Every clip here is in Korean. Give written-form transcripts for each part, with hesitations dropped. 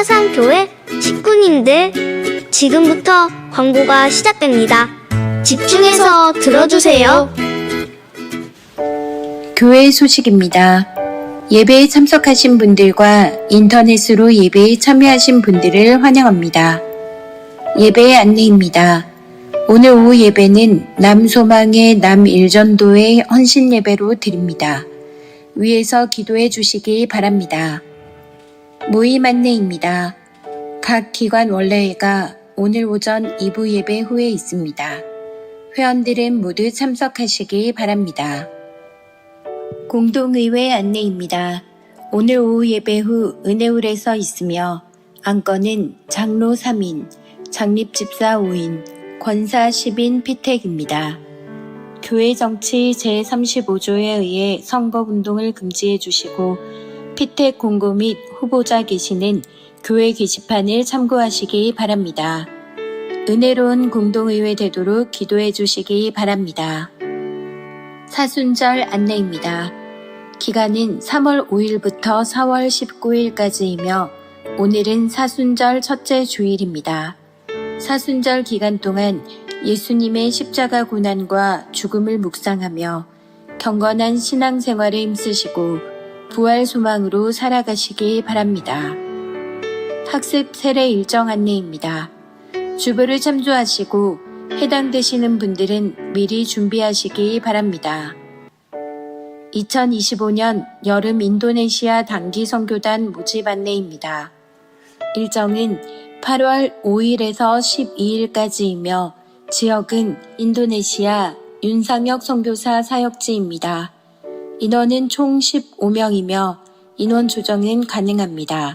사상교회 식구님들, 지금부터 광고가 시작됩니다. 집중해서 들어주세요. 교회 소식입니다. 예배에 참석하신 분들과 인터넷으로 예배에 참여하신 분들을 환영합니다. 예배의 안내입니다. 오늘 오후 예배는 남소망의 남일전도의 헌신 예배로 드립니다. 위에서 기도해 주시기 바랍니다. 모임 안내입니다. 각 기관 원래회가 오늘 오전 2부 예배 후에 있습니다. 회원들은 모두 참석하시기 바랍니다. 공동의회 안내입니다. 오늘 오후 예배 후 은혜홀에서 있으며 안건은 장로 3인, 장립집사 5인, 권사 10인 피택입니다. 교회 정치 제35조에 의해 선거운동을 금지해 주시고 피택 공고 및 후보자 게시는 교회 게시판을 참고하시기 바랍니다. 은혜로운 공동의회 되도록 기도해 주시기 바랍니다. 사순절 안내입니다. 기간은 3월 5일부터 4월 19일까지이며 오늘은 사순절 첫째 주일입니다. 사순절 기간 동안 예수님의 십자가 고난과 죽음을 묵상하며 경건한 신앙생활에 힘쓰시고 부활 소망으로 살아가시기 바랍니다. 학습 세례 일정 안내입니다. 주보를 참조하시고 해당되시는 분들은 미리 준비하시기 바랍니다. 2025년 여름 인도네시아 단기 선교단 모집 안내입니다. 일정은 8월 5일에서 12일까지이며 지역은 인도네시아 윤상혁 선교사 사역지입니다. 인원은 총 15명이며 인원 조정은 가능합니다.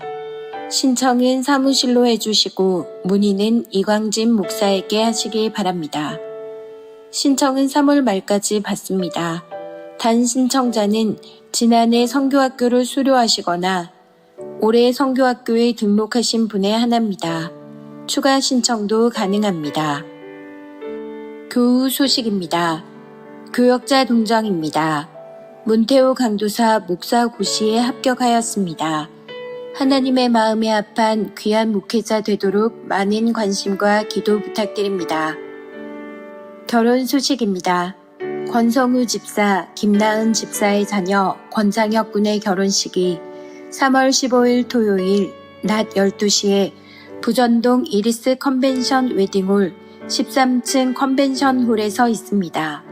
신청은 사무실로 해주시고 문의는 이광진 목사에게 하시기 바랍니다. 신청은 3월 말까지 받습니다. 단 신청자는 지난해 선교학교를 수료하시거나 올해 선교학교에 등록하신 분에 한합니다. 추가 신청도 가능합니다. 교우 소식입니다. 교역자 동정입니다. 문태호 강도사 목사 고시에 합격하였습니다. 하나님의 마음에 합한 귀한 목회자 되도록 많은 관심과 기도 부탁드립니다. 결혼 소식입니다. 권성우 집사, 김나은 집사의 자녀 권장혁 군의 결혼식이 3월 15일 토요일 낮 12시에 부전동 이리스 컨벤션 웨딩홀 13층 컨벤션홀에서 있습니다.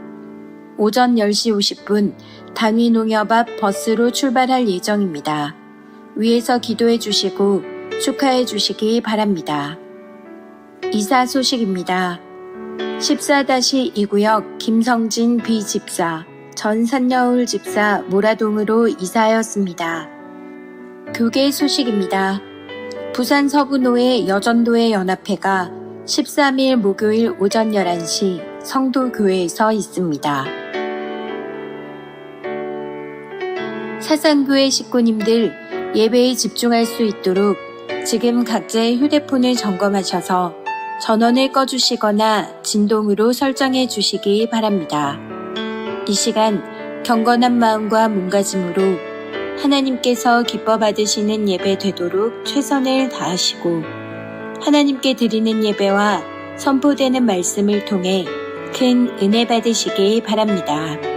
오전 10시 50분 당위농협 앞 버스로 출발할 예정입니다. 위에서 기도해 주시고 축하해 주시기 바랍니다. 이사 소식입니다. 14-2구역 김성진 비집사, 전 산여울 집사 모라동으로 이사하였습니다. 교계 소식입니다. 부산 서구노회 여전도회 연합회가 13일 목요일 오전 11시 성도교회에서 있습니다. 사상교회 식구님들 예배에 집중할 수 있도록 지금 각자의 휴대폰을 점검하셔서 전원을 꺼주시거나 진동으로 설정해 주시기 바랍니다. 이 시간 경건한 마음과 몸가짐으로 하나님께서 기뻐 받으시는 예배 되도록 최선을 다하시고 하나님께 드리는 예배와 선포되는 말씀을 통해 큰 은혜 받으시기 바랍니다.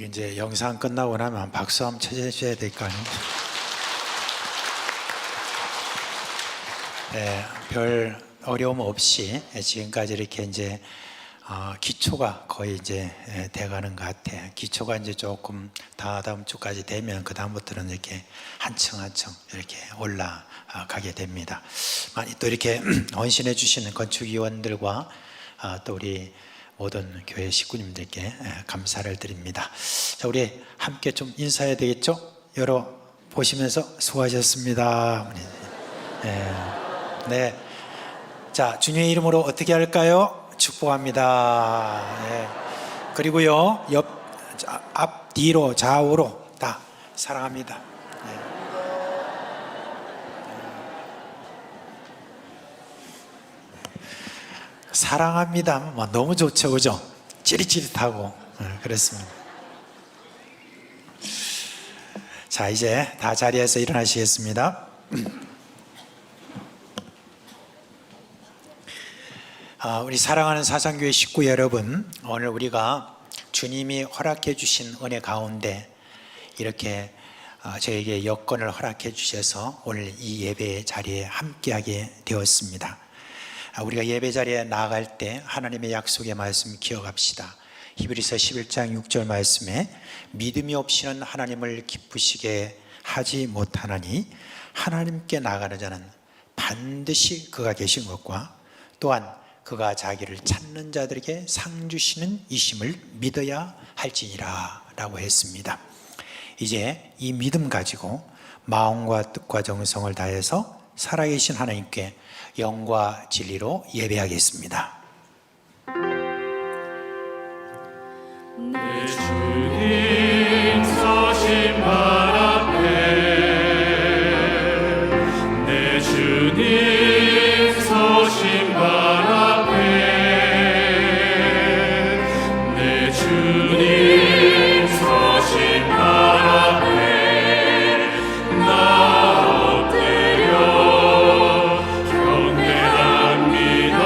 이제 영상 끝나고 나면 박수 한번 쳐주셔야 될 거 아니에요? 네, 별 어려움 없이 지금까지 이렇게 이제 기초가 거의 이제 돼가는 것 같아. 기초가 이제 조금 다음 주까지 되면 그 다음부터는 이렇게 한층 이렇게 올라가게 됩니다. 많이 또 이렇게 헌신해 주시는 건축위원들과 또 우리 모든 교회 식구님들께 감사를 드립니다. 자, 우리 함께 좀 인사해야 되겠죠? 여러 보시면서 수고하셨습니다. 네. 자, 주님의 이름으로 어떻게 할까요? 축복합니다. 네. 그리고요, 앞, 뒤로, 좌우로 다 사랑합니다. 네. 사랑합니다. 뭐 너무 좋죠, 그죠? 찌릿찌릿하고 그렇습니다. 자, 이제 다 자리에서 일어나시겠습니다. 우리 사랑하는 사상교회 식구 여러분, 오늘 우리가 주님이 허락해 주신 은혜 가운데 이렇게 저에게 여건을 허락해 주셔서 오늘 이 예배 자리에 함께하게 되었습니다. 우리가 예배 자리에 나아갈 때 하나님의 약속의 말씀 기억합시다. 히브리서 11장 6절 말씀에 믿음이 없이는 하나님을 기쁘시게 하지 못하나니 하나님께 나아가는 자는 반드시 그가 계신 것과 또한 그가 자기를 찾는 자들에게 상 주시는 이심을 믿어야 할지니라 라고 했습니다. 이제 이 믿음 가지고 마음과 뜻과 정성을 다해서 살아계신 하나님께 영과 진리로 예배하겠습니다. 내 주님 서신 발 앞에 내 주님 서신 발 앞에 내 주님 서신 발 앞에 나 엎드려 경배합니다.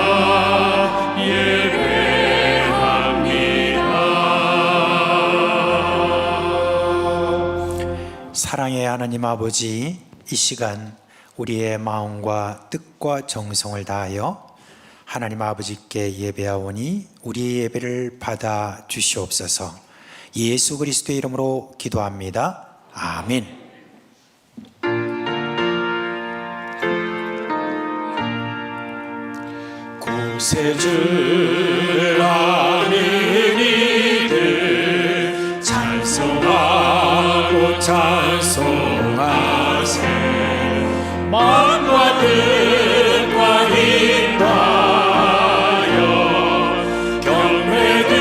사랑의 하나님 아버지, 이 시간 우리의 마음과 뜻과 정성을 다하여 하나님 아버지께 예배하오니 우리의 예배를 받아 주시옵소서. 예수 그리스도의 이름으로 기도합니다. 아멘. 구세주를 아는 이들 찬송하고 찬송하세. 마음과 뜻과 힘다하여 경배드리세.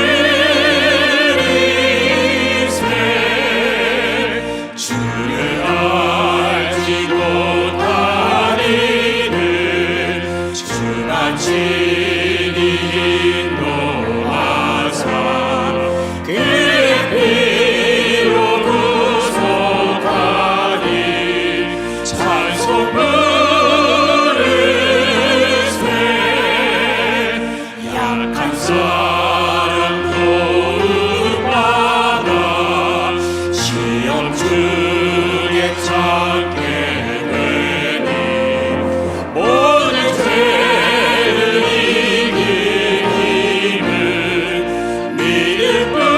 주를 알지 못하리는 주만 친히 인도하사 그의 피로 구속하니 찬송 부르세. 약한 사람 도움받아 시험 중에 찾게 되니 모든 죄를 이길 힘은 믿음뿐이라.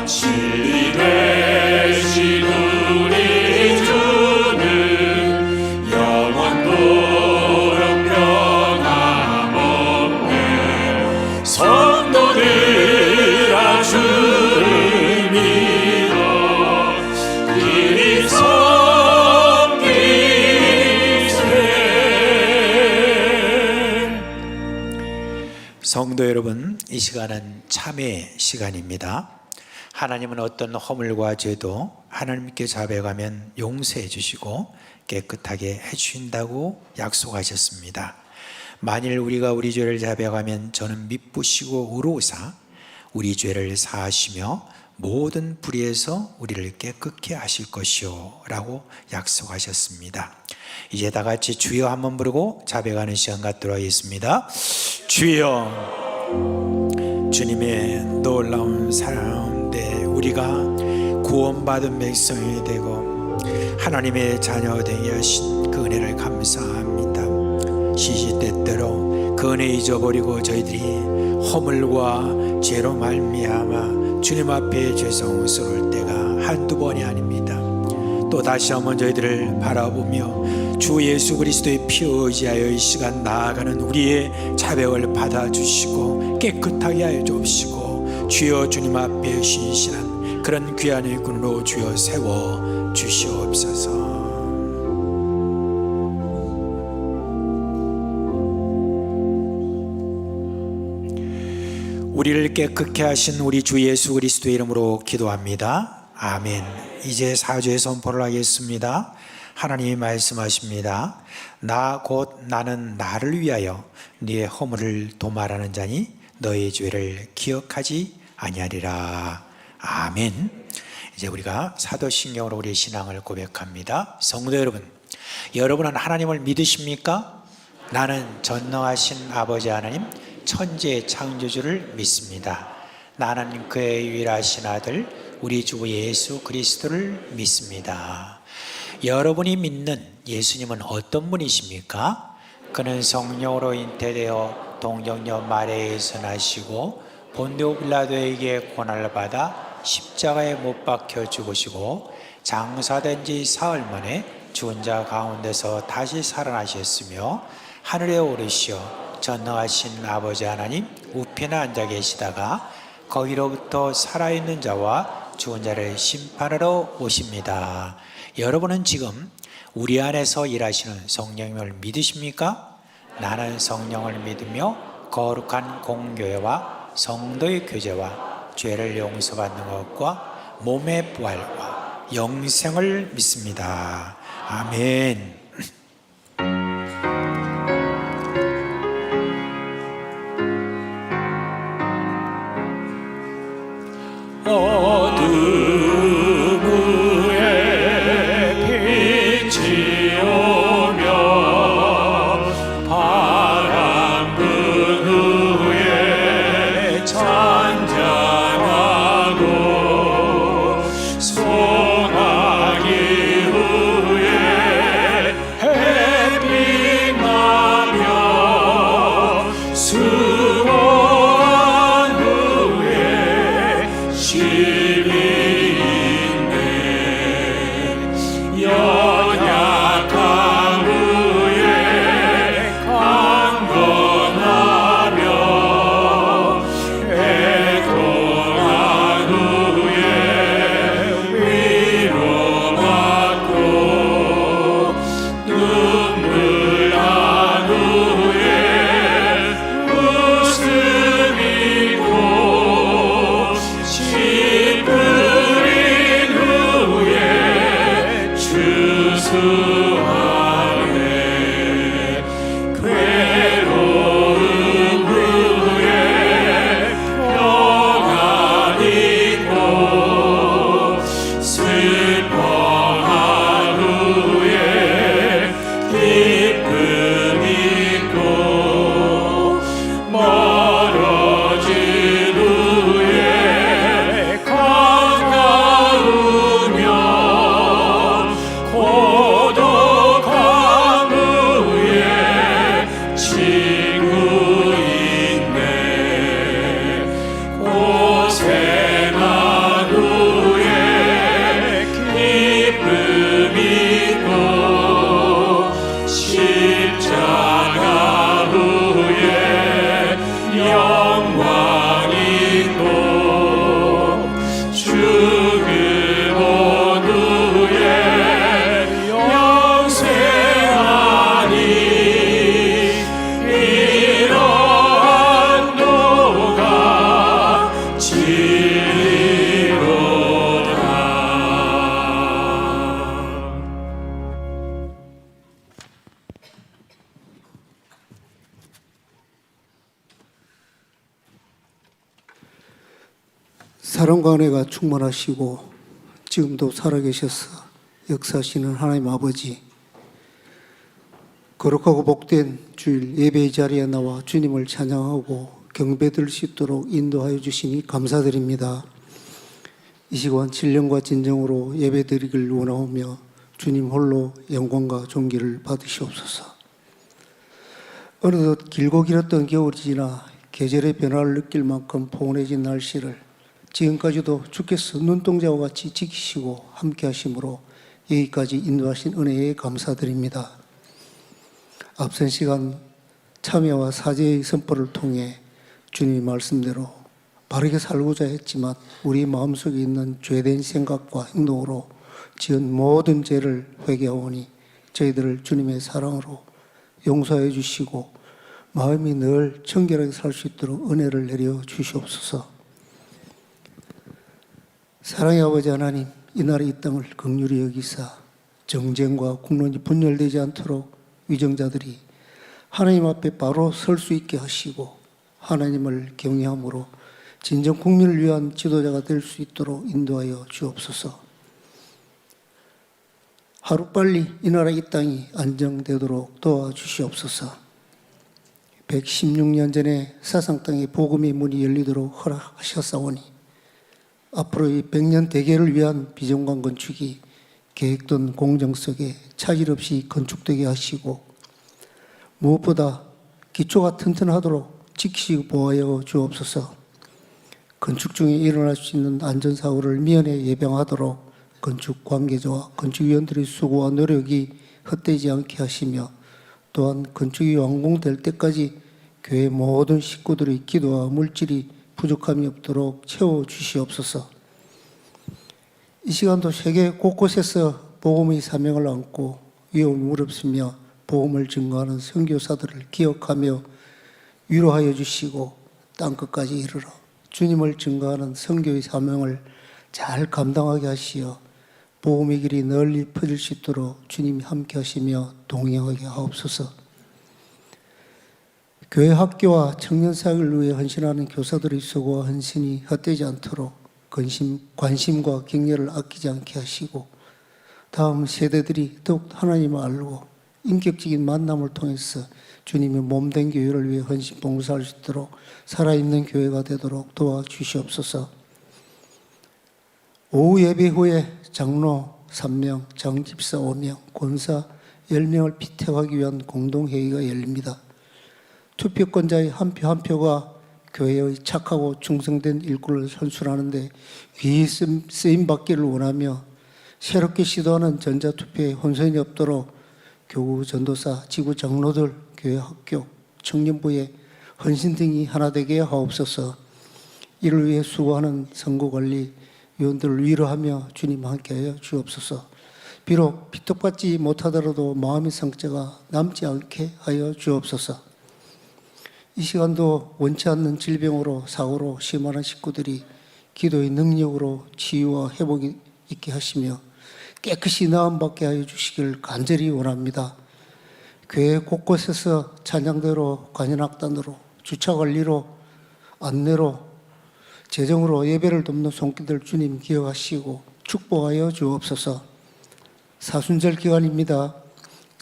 진리 되신 우리 주는 영원토록 변함없네. 성도들아 주를 믿어 그리 섬기세. 성도 여러분, 이 시간은 참회의 시간입니다. 하나님은 어떤 허물과 죄도 하나님께 자백하면 용서해 주시고 깨끗하게 해 주신다고 약속하셨습니다. 만일 우리가 우리 죄를 자백하면 저는 미쁘시고 의로우사 우리 죄를 사하시며 모든 불의에서 우리를 깨끗게 하실 것이요 라고 약속하셨습니다. 이제 다 같이 주여 한번 부르고 자백하는 시간 갖도록 하겠습니다. 주여. 주님의 놀라운 사랑 가운데 우리가 구원받은 백성이 되고 하나님의 자녀 되게 하신 그 은혜를 감사합니다. 시시때때로 그 은혜 잊어버리고 저희들이 허물과 죄로 말미암아 주님 앞에 죄송스러울 때가 한두 번이 아닙니다. 또 다시 한번 저희들을 바라보며 주 예수 그리스도의 피 의지하여 이 시간 나아가는 우리의 자백을 받아주시고 깨끗하게 하여 주옵시고 주여 주님 앞에 신실한 그런 귀한 일꾼으로 주여 세워 주시옵소서. 우리를 깨끗게 하신 우리 주 예수 그리스도의 이름으로 기도합니다. 아멘. 이제 사죄의 선포를 하겠습니다. 하나님이 말씀하십니다. 나 곧 나는 나를 위하여 네의 허물을 도말하는 자니 너의 죄를 기억하지 아니하리라. 아멘. 이제 우리가 사도신경으로 우리의 신앙을 고백합니다. 성도 여러분, 여러분은 하나님을 믿으십니까? 나는 전능하신 아버지 하나님 천지의 창조주를 믿습니다. 나는 그의 유일하신 아들 우리 주 예수 그리스도를 믿습니다. 여러분이 믿는 예수님은 어떤 분이십니까? 그는 성령으로 잉태되어 동정녀 마리아에서 나시고 본디오 빌라도에게 고난을 받아 십자가에 못 박혀 죽으시고 장사된 지 사흘 만에 죽은 자 가운데서 다시 살아나셨으며 하늘에 오르시어 전능하신 아버지 하나님 우편에 앉아 계시다가 거기로부터 살아있는 자와 죽은 자를 심판하러 오십니다. 여러분은 지금 우리 안에서 일하시는 성령님을 믿으십니까? 나는 성령을 믿으며 거룩한 공교회와 성도의 교제와 죄를 용서받는 것과 몸의 부활과 영생을 믿습니다. 아멘. 어둠 후에 빛이 오며 바람 분 후에 잔잔하고 소나기 후에 햇빛 나며 수고한 후에 집이 있네. 연약한 후에 강건하며 애통한 후에 위로받고 눈물 난 후에 웃음이고 씨 뿌린 후에 추수하네. 괴로운 후에 평안 있고 슬퍼한 후에 기쁨 있고 멀어진 후에 가까우며 고독한 후에 친구 있네. 고생한 후에 기쁨 있고 십자가 후에 영광 있고 죽음 온 후에 영생하니 이러한 도가 진리로다. 사랑과 은혜가 충만하시고 지금도 살아계셔서 역사하시는 하나님 아버지, 거룩하고 복된 주일 예배의 자리에 나와 주님을 찬양하고 경배될 수 있도록 인도하여 주시니 감사드립니다. 이 시간 진령과 진정으로 예배드리길 원하오며 주님 홀로 영광과 존귀를 받으시옵소서. 어느덧 길고 길었던 겨울이 지나 계절의 변화를 느낄 만큼 포근해진 날씨를 지금까지도 주께서 눈동자와 같이 지키시고 함께 하심으로 여기까지 인도하신 은혜에 감사드립니다. 앞선 시간 참여와 사제의 선포를 통해 주님의 말씀대로 바르게 살고자 했지만 우리 마음속에 있는 죄된 생각과 행동으로 지은 모든 죄를 회개하오니 저희들을 주님의 사랑으로 용서해 주시고 마음이 늘 청결하게 살 수 있도록 은혜를 내려 주시옵소서. 사랑의 아버지 하나님, 이 나라 이 땅을 긍휼히 여기사 정쟁과 국론이 분열되지 않도록 위정자들이 하나님 앞에 바로 설 수 있게 하시고 하나님을 경외함으로 진정 국민을 위한 지도자가 될 수 있도록 인도하여 주옵소서. 하루빨리 이 나라 이 땅이 안정되도록 도와주시옵소서. 116년 전에 사상 땅에 복음의 문이 열리도록 허락하셨사오니 앞으로 이 100년 대계를 위한 비전관 건축이 계획된 공정 속에 차질 없이 건축되게 하시고 무엇보다 기초가 튼튼하도록 지키시고 보호하여 주옵소서. 건축 중에 일어날 수 있는 안전사고를 미연에 예방하도록 건축 관계자와 건축위원들의 수고와 노력이 헛되지 않게 하시며 또한 건축이 완공될 때까지 교회 모든 식구들의 기도와 물질이 부족함이 없도록 채워주시옵소서. 이 시간도 세계 곳곳에서 복음의 사명을 안고 위험을 무릅쓰며 복음을 증거하는 선교사들을 기억하며 위로하여 주시고 땅끝까지 이르러 주님을 증거하는 선교의 사명을 잘 감당하게 하시어 복음의 길이 널리 퍼질 수 있도록 주님이 함께 하시며 동행하게 하옵소서. 교회 학교와 청년 사역을 위해 헌신하는 교사들의 수고와 헌신이 헛되지 않도록 관심과 격려를 아끼지 않게 하시고 다음 세대들이 더욱 하나님을 알고 인격적인 만남을 통해서 주님의 몸된 교회를 위해 헌신 봉사할 수 있도록 살아있는 교회가 되도록 도와주시옵소서. 오후 예배 후에 장로 3명, 장집사 5명, 권사 10명을 피택하기 위한 공동회의가 열립니다. 투표권자의 한 표 한 표가 교회의 착하고 충성된 일꾼을 선출하는데 귀히 쓰임받기를 원하며 새롭게 시도하는 전자투표에 혼선이 없도록 교구, 전도사, 지구 장로들, 교회 학교, 청년부의 헌신 등이 하나 되게 하옵소서. 이를 위해 수고하는 선거관리위원들을 위로하며 주님 함께하여 주옵소서. 비록 피턱받지 못하더라도 마음의 상처가 남지 않게 하여 주옵소서. 이 시간도 원치 않는 질병으로 사고로 심한 식구들이 기도의 능력으로 치유와 회복이 있게 하시며 깨끗이 나음받게 하여 주시길 간절히 원합니다. 교회 곳곳에서 찬양대로, 관현악단으로, 주차관리로, 안내로, 재정으로 예배를 돕는 손길들 주님 기억하시고 축복하여 주옵소서. 사순절 기간입니다.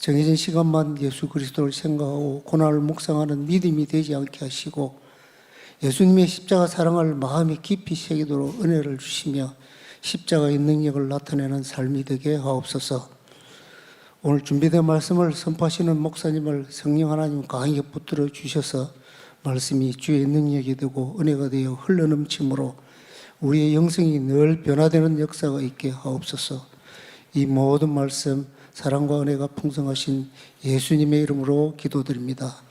정해진 시간만 예수 그리스도를 생각하고 고난을 묵상하는 믿음이 되지 않게 하시고 예수님의 십자가 사랑을 마음에 깊이 새기도록 은혜를 주시며 십자가의 능력을 나타내는 삶이 되게 하옵소서. 오늘 준비된 말씀을 선포하시는 목사님을 성령 하나님 강하게 붙들어 주셔서 말씀이 주의 능력이 되고 은혜가 되어 흘러넘침으로 우리의 영성이 늘 변화되는 역사가 있게 하옵소서. 이 모든 말씀 사랑과 은혜가 풍성하신 예수님의 이름으로 기도드립니다.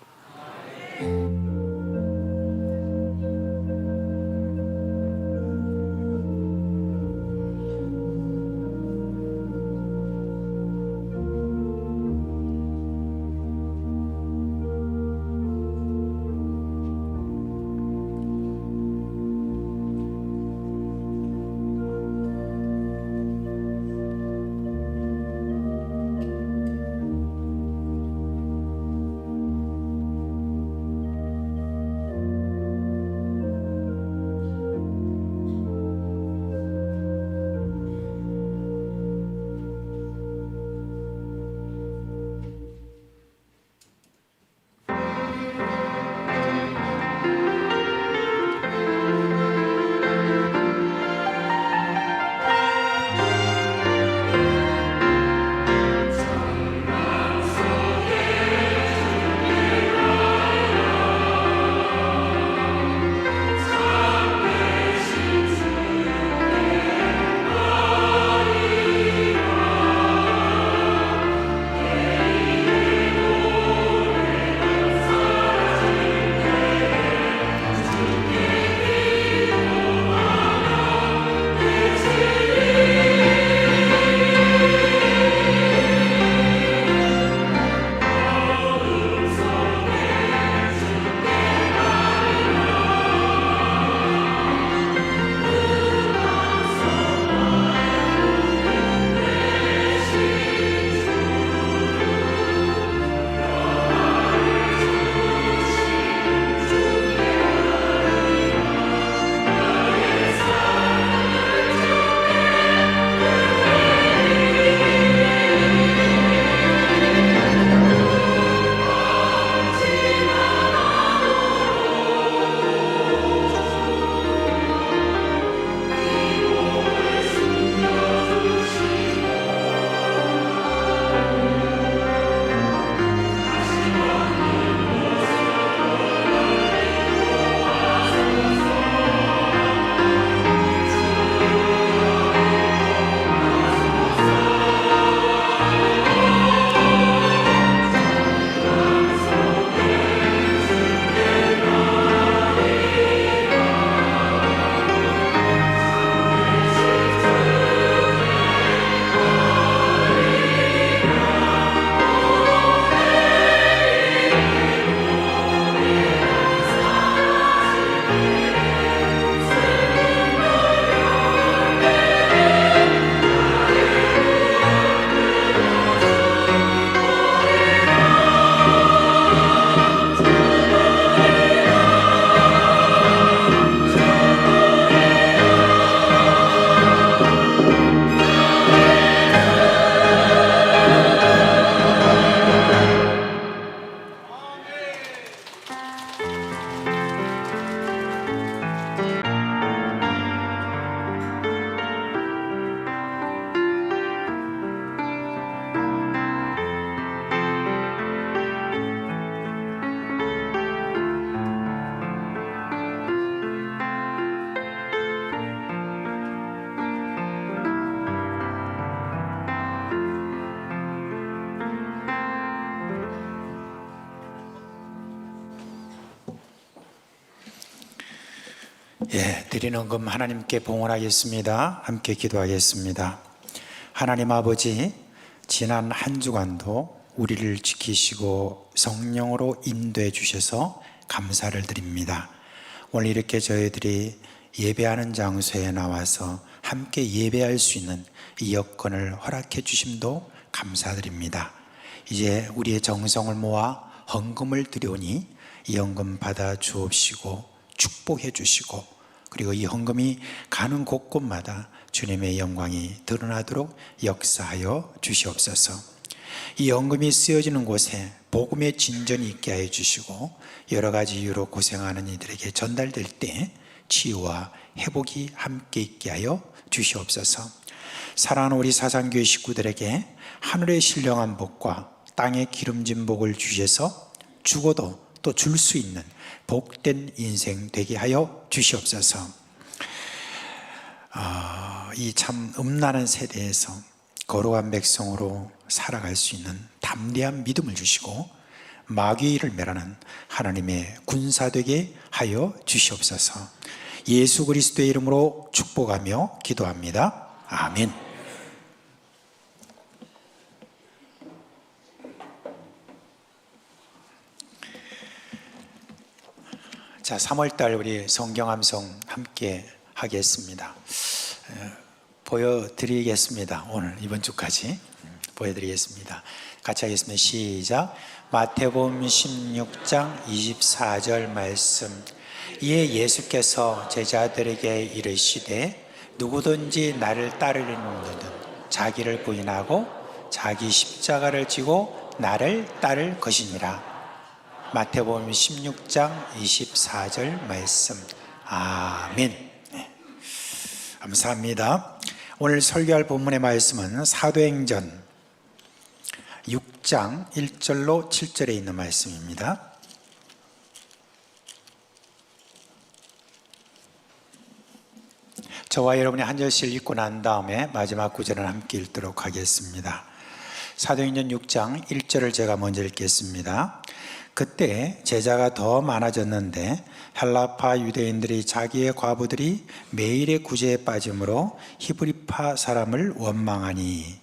드리는 금 하나님께 봉헌하겠습니다. 함께 기도하겠습니다. 하나님 아버지, 지난 한 주간도 우리를 지키시고 성령으로 인도해 주셔서 감사를 드립니다. 오늘 이렇게 저희들이 예배하는 장소에 나와서 함께 예배할 수 있는 이 여건을 허락해 주심도 감사드립니다. 이제 우리의 정성을 모아 헌금을 드려오니 이 헌금 받아 주옵시고 축복해 주시고, 그리고 이 헌금이 가는 곳곳마다 주님의 영광이 드러나도록 역사하여 주시옵소서. 이 헌금이 쓰여지는 곳에 복음의 진전이 있게 하여 주시고, 여러 가지 이유로 고생하는 이들에게 전달될 때 치유와 회복이 함께 있게 하여 주시옵소서. 사랑하는 우리 사상교회 식구들에게 하늘의 신령한 복과 땅의 기름진 복을 주셔서 죽어도 또 줄 수 있는 복된 인생 되게 하여 주시옵소서. 이 참 음란한 세대에서 거룩한 백성으로 살아갈 수 있는 담대한 믿음을 주시고 마귀를 멸하는 하나님의 군사 되게 하여 주시옵소서. 예수 그리스도의 이름으로 축복하며 기도합니다. 아멘. 자, 3월달 우리 성경함성 함께 하겠습니다. 보여드리겠습니다. 오늘 이번 주까지 보여드리겠습니다. 같이 하겠습니다. 시작. 마태복음 16장 24절 말씀. 이에 예수께서 제자들에게 이르시되 누구든지 나를 따르려는 자기를 부인하고 자기 십자가를 지고 나를 따를 것이니라. 마태복음 16장 24절 말씀. 아멘. 감사합니다. 오늘 설교할 본문의 말씀은 사도행전 6장 1절로 7절에 있는 말씀입니다. 저와 여러분이 한 절씩 읽고 난 다음에 마지막 구절을 함께 읽도록 하겠습니다. 사도행전 6장 1절을 제가 먼저 읽겠습니다. 그때 제자가 더 많아졌는데 헬라파 유대인들이 자기의 과부들이 매일의 구제에 빠짐으로 히브리파 사람을 원망하니,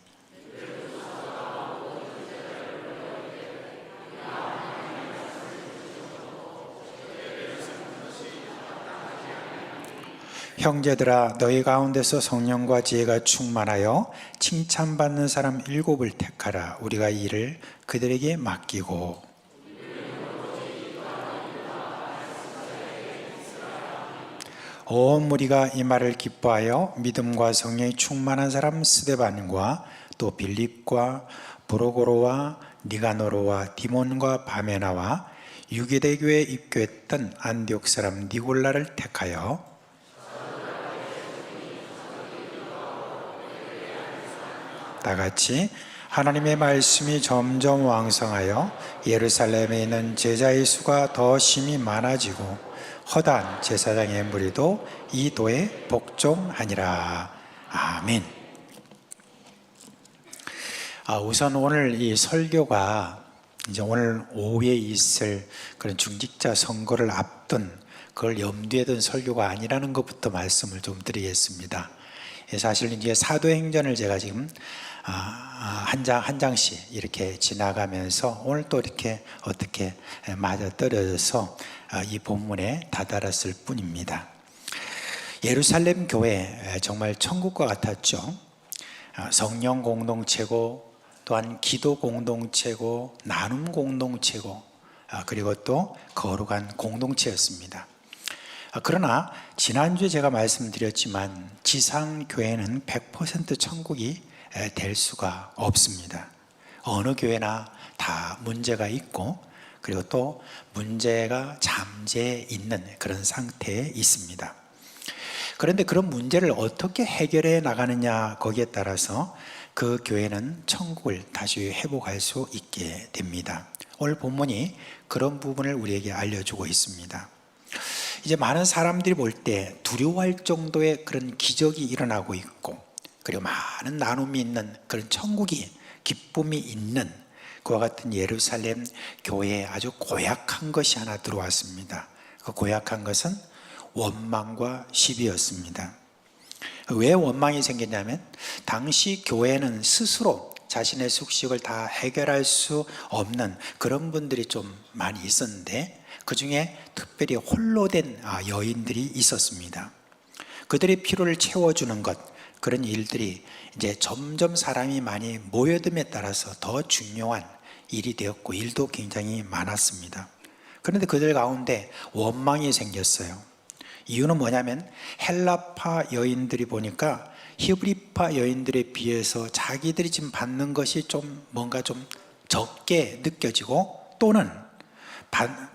형제들아, 너희 가운데서 성령과 지혜가 충만하여 칭찬받는 사람 7을 택하라. 우리가 이 일을 그들에게 맡기고, 온 무리가 이 말을 기뻐하여 믿음과 성령이 충만한 사람 스데반과 또 빌립과 브로고로와 니가노로와 디몬과 바메나와 유기대교에 입교했던 안디옥 사람 니골라를 택하여 다같이 하나님의 말씀이 점점 왕성하여 예루살렘에 있는 제자의 수가 더 심히 많아지고 허다한 제사장의 무리도 이 도에 복종하니라. 아멘. 우선 오늘 이 설교가 이제 오늘 오후에 있을 그런 중직자 선거를 앞둔 그걸 염두에 둔 설교가 아니라는 것부터 말씀을 좀 드리겠습니다. 사실 이제 사도행전을 제가 지금 한 장씩 이렇게 지나가면서 오늘 또 이렇게 어떻게 맞아떨어져서 이 본문에 다다랐을 뿐입니다. 예루살렘 교회 정말 천국과 같았죠. 성령 공동체고 또한 기도 공동체고 나눔 공동체고 그리고 또 거룩한 공동체였습니다. 그러나 지난주에 제가 말씀드렸지만 지상교회는 100% 천국이 될 수가 없습니다. 어느 교회나 다 문제가 있고 그리고 또 문제가 잠재해 있는 그런 상태에 있습니다. 그런데 그런 문제를 어떻게 해결해 나가느냐, 거기에 따라서 그 교회는 천국을 다시 회복할 수 있게 됩니다. 오늘 본문이 그런 부분을 우리에게 알려주고 있습니다. 이제 많은 사람들이 볼 때 두려워할 정도의 그런 기적이 일어나고 있고 그리고 많은 나눔이 있는 그런 천국이, 기쁨이 있는 그와 같은 예루살렘 교회에 아주 고약한 것이 하나 들어왔습니다. 그 고약한 것은 원망과 시비였습니다. 왜 원망이 생겼냐면 당시 교회는 스스로 자신의 숙식을 다 해결할 수 없는 그런 분들이 좀 많이 있었는데, 그 중에 특별히 홀로 된 여인들이 있었습니다. 그들의 필요를 채워주는 것, 그런 일들이 이제 점점 사람이 많이 모여듦에 따라서 더 중요한 일이 되었고, 일도 굉장히 많았습니다. 그런데 그들 가운데 원망이 생겼어요. 이유는 뭐냐면 헬라파 여인들이 보니까 히브리파 여인들에 비해서 자기들이 지금 받는 것이 좀 뭔가 좀 적게 느껴지고, 또는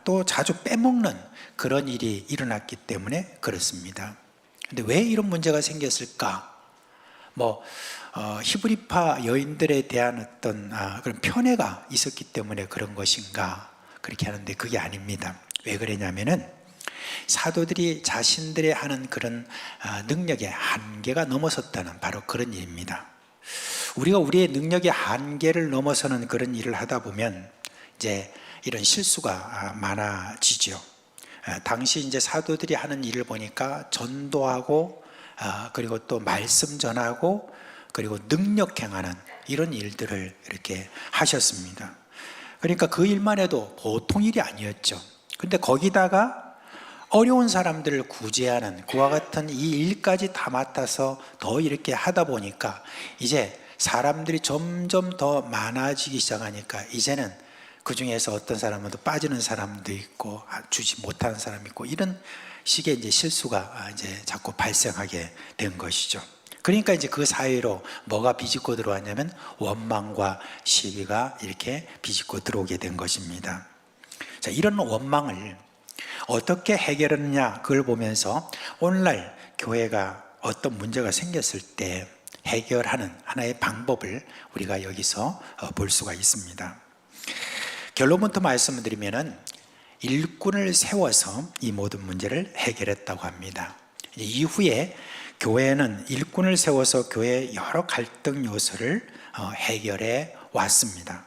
또 자주 빼먹는 그런 일이 일어났기 때문에 그렇습니다. 근데 왜 이런 문제가 생겼을까? 히브리파 여인들에 대한 어떤 그런 편애가 있었기 때문에 그런 것인가? 그렇게 하는데 그게 아닙니다. 왜 그러냐면은 사도들이 자신들의 하는 그런 능력의 한계가 넘어섰다는 바로 그런 일입니다. 우리가 우리의 능력의 한계를 넘어서는 그런 일을 하다 보면 이제 이런 실수가 많아지죠. 당시 이제 사도들이 하는 일을 보니까 전도하고, 그리고 또 말씀 전하고, 그리고 능력 행하는 이런 일들을 이렇게 하셨습니다. 그러니까 그 일만 해도 보통 일이 아니었죠. 근데 거기다가 어려운 사람들을 구제하는 그와 같은 이 일까지 다 맡아서 더 이렇게 하다 보니까 이제 사람들이 점점 더 많아지기 시작하니까 이제는 그 중에서 어떤 사람은 또 빠지는 사람도 있고 주지 못하는 사람이 있고, 이런 식의 이제 실수가 이제 자꾸 발생하게 된 것이죠. 그러니까 이제 그 사이로 뭐가 비집고 들어왔냐면 원망과 시비가 이렇게 비집고 들어오게 된 것입니다. 자, 이런 원망을 어떻게 해결하느냐, 그걸 보면서 오늘날 교회가 어떤 문제가 생겼을 때 해결하는 하나의 방법을 우리가 여기서 볼 수가 있습니다. 결론부터 말씀을 드리면은 일꾼을 세워서 이 모든 문제를 해결했다고 합니다. 이후에 교회는 일꾼을 세워서 교회의 여러 갈등 요소를 해결해 왔습니다.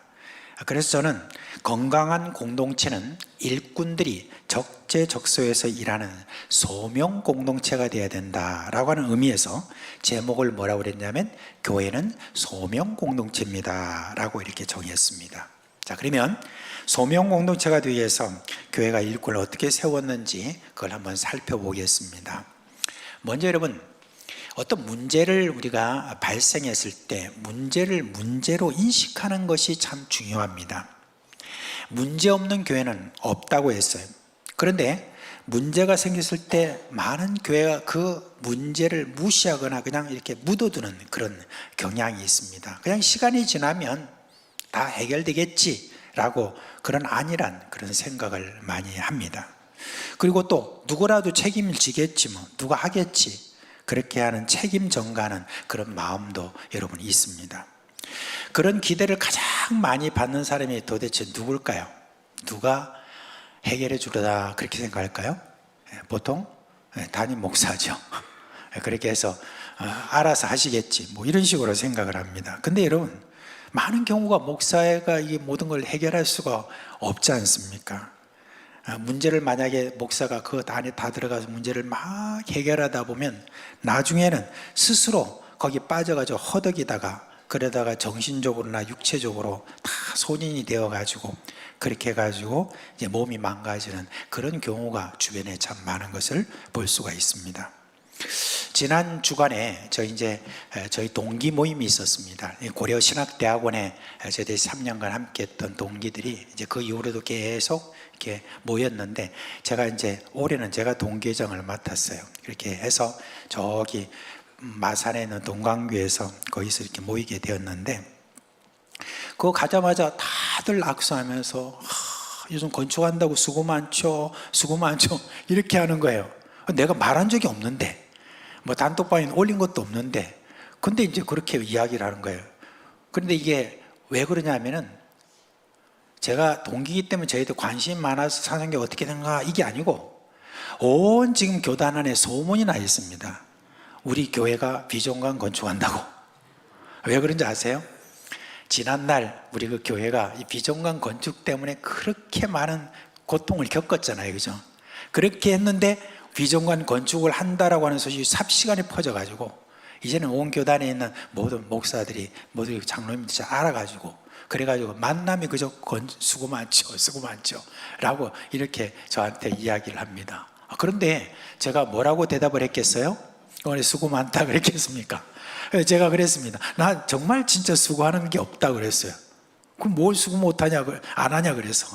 그래서 저는 건강한 공동체는 일꾼들이 적재적소에서 일하는 소명 공동체가 되어야 된다라고 하는 의미에서 제목을 뭐라고 그랬냐면 교회는 소명 공동체입니다 라고 이렇게 정했습니다. 자, 그러면 소명 공동체가 되기 위해서 교회가 일꾼을 어떻게 세웠는지 그걸 한번 살펴보겠습니다. 먼저 여러분, 어떤 문제를 우리가 발생했을 때 문제를 문제로 인식하는 것이 참 중요합니다. 문제 없는 교회는 없다고 했어요. 그런데 문제가 생겼을 때 많은 교회가 그 문제를 무시하거나 그냥 이렇게 묻어두는 그런 경향이 있습니다. 그냥 시간이 지나면 다 해결되겠지라고 그런 안일한 그런 생각을 많이 합니다. 그리고 또 누구라도 책임을 지겠지, 누가 하겠지, 그렇게 하는 책임 전가하는 그런 마음도 여러분 있습니다. 그런 기대를 가장 많이 받는 사람이 도대체 누굴까요? 누가 해결해 주려다 그렇게 생각할까요? 보통 담임 목사죠. 그렇게 해서 알아서 하시겠지, 이런 식으로 생각을 합니다. 근데 여러분, 많은 경우가 목사가 이 모든 걸 해결할 수가 없지 않습니까? 문제를 만약에 목사가 그 안에 다 들어가서 문제를 막 해결하다 보면 나중에는 스스로 거기 빠져가지고 허덕이다가, 그러다가 정신적으로나 육체적으로 다 손인이 되어가지고 그렇게 해가지고 이제 몸이 망가지는 그런 경우가 주변에 참 많은 것을 볼 수가 있습니다. 지난 주간에 저희 동기 모임이 있었습니다. 고려신학대학원에 저희들이 3년간 함께했던 동기들이 이제 그 이후로도 계속 이렇게 모였는데, 제가 이제 올해는 제가 동기회장을 맡았어요. 그렇게 해서 저기 마산에 있는 동강교에서 거기서 이렇게 모이게 되었는데, 그거 가자마자 다들 악수하면서 요즘 건축한다고 수고 많죠, 수고 많죠, 이렇게 하는 거예요. 내가 말한 적이 없는데, 단톡방에 올린 것도 없는데, 근데 이제 그렇게 이야기를 하는 거예요. 그런데 이게 왜 그러냐면은, 제가 동기이기 때문에 저희도 관심이 많아서 사상교회 어떻게 되는가 이게 아니고, 온 지금 교단 안에 소문이 나 있습니다. 우리 교회가 비전관 건축한다고. 왜 그런지 아세요? 지난날 우리 그 교회가 이 비전관 건축 때문에 그렇게 많은 고통을 겪었잖아요, 그죠? 그렇게 했는데 비정관 건축을 한다라고 하는 소식이 삽시간에 퍼져가지고 이제는 온 교단에 있는 모든 목사들이 모두 장로님들이 잘 알아가지고 그래가지고 만남이 그저 수고 많죠, 수고 많죠 라고 이렇게 저한테 이야기를 합니다. 그런데 제가 뭐라고 대답을 했겠어요? 오늘 수고 많다 그랬겠습니까? 제가 그랬습니다. 나 정말 진짜 수고하는 게 없다 그랬어요. 그럼 뭘 수고 못하냐, 안 하냐 그래서.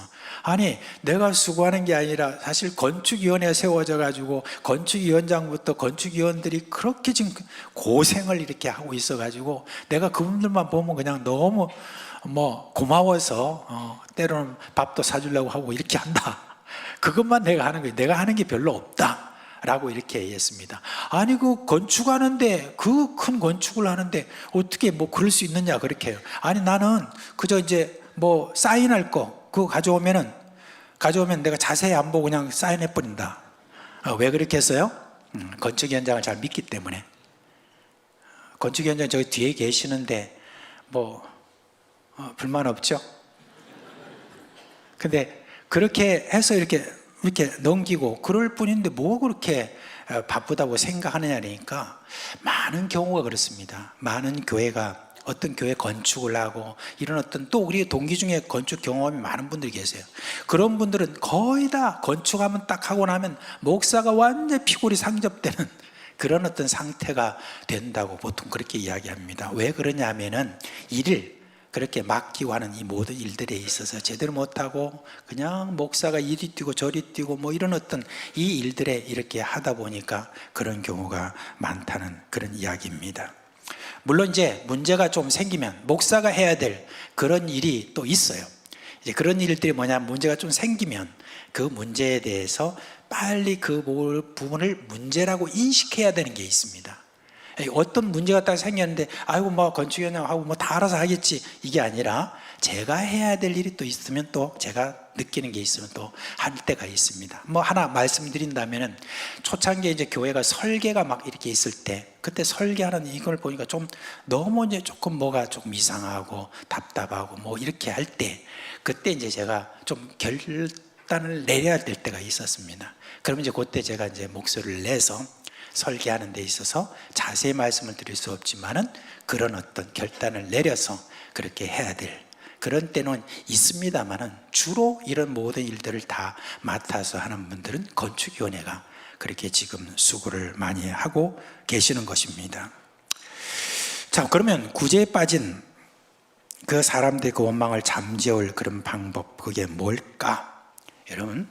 아니, 내가 수고하는 게 아니라 사실 건축위원회가 세워져 가지고 건축위원장부터 건축위원들이 그렇게 지금 고생을 이렇게 하고 있어 가지고 내가 그분들만 보면 그냥 너무 고마워서 때로는 밥도 사주려고 하고 이렇게 한다. 그것만 내가 하는 거예요. 내가 하는 게 별로 없다 라고 이렇게 얘기했습니다. 아니, 그 건축하는데, 그 큰 건축을 하는데 어떻게 그럴 수 있느냐 그렇게 해요. 아니, 나는 그저 이제 사인할 거 그거 가져오면 내가 자세히 안 보고 그냥 사인해 버린다. 왜 그렇게 했어요? 건축 현장을 잘 믿기 때문에. 건축 현장 저기 뒤에 계시는데 불만 없죠? 근데 그렇게 해서 이렇게 넘기고 그럴 뿐인데 뭐 그렇게 바쁘다고 생각하느냐니까 많은 경우가 그렇습니다. 많은 교회가 어떤 교회 건축을 하고 이런 또 우리 동기 중에 건축 경험이 많은 분들이 계세요. 그런 분들은 거의 다 건축하면 딱 하고 나면 목사가 완전히 피골이 상접되는 그런 어떤 상태가 된다고 보통 그렇게 이야기합니다. 왜 그러냐 하면은 일을 그렇게 맡기고 하는 이 모든 일들에 있어서 제대로 못하고 그냥 목사가 이리 뛰고 저리 뛰고 이런 어떤 이 일들에 이렇게 하다 보니까 그런 경우가 많다는 그런 이야기입니다. 물론 이제 문제가 좀 생기면 목사가 해야 될 그런 일이 또 있어요. 이제 그런 일들이 뭐냐면 문제가 좀 생기면 그 문제에 대해서 빨리 그 부분을 문제라고 인식해야 되는 게 있습니다. 어떤 문제가 딱 생겼는데 아이고 건축위원장하고 다 알아서 하겠지 이게 아니라 제가 해야 될 일이 또 있으면 또 제가 느끼는 게 있으면 또 할 때가 있습니다. 하나 말씀드린다면은 초창기에 이제 교회가 설계가 이렇게 있을 때 그때 설계하는 이걸 보니까 좀 너무 이제 조금 뭐가 조금 이상하고 답답하고 이렇게 할 때 그때 이제 제가 좀 결단을 내려야 될 때가 있었습니다. 그러면 이제 그때 제가 이제 목소리를 내서 설계하는 데 있어서 자세히 말씀을 드릴 수 없지만은 그런 어떤 결단을 내려서 그렇게 해야 될 그런 때는 있습니다만은 주로 이런 모든 일들을 다 맡아서 하는 분들은 건축위원회가 그렇게 지금 수고를 많이 하고 계시는 것입니다. 자, 그러면 구제에 빠진 그 사람들의 그 원망을 잠재울 그런 방법, 그게 뭘까? 여러분,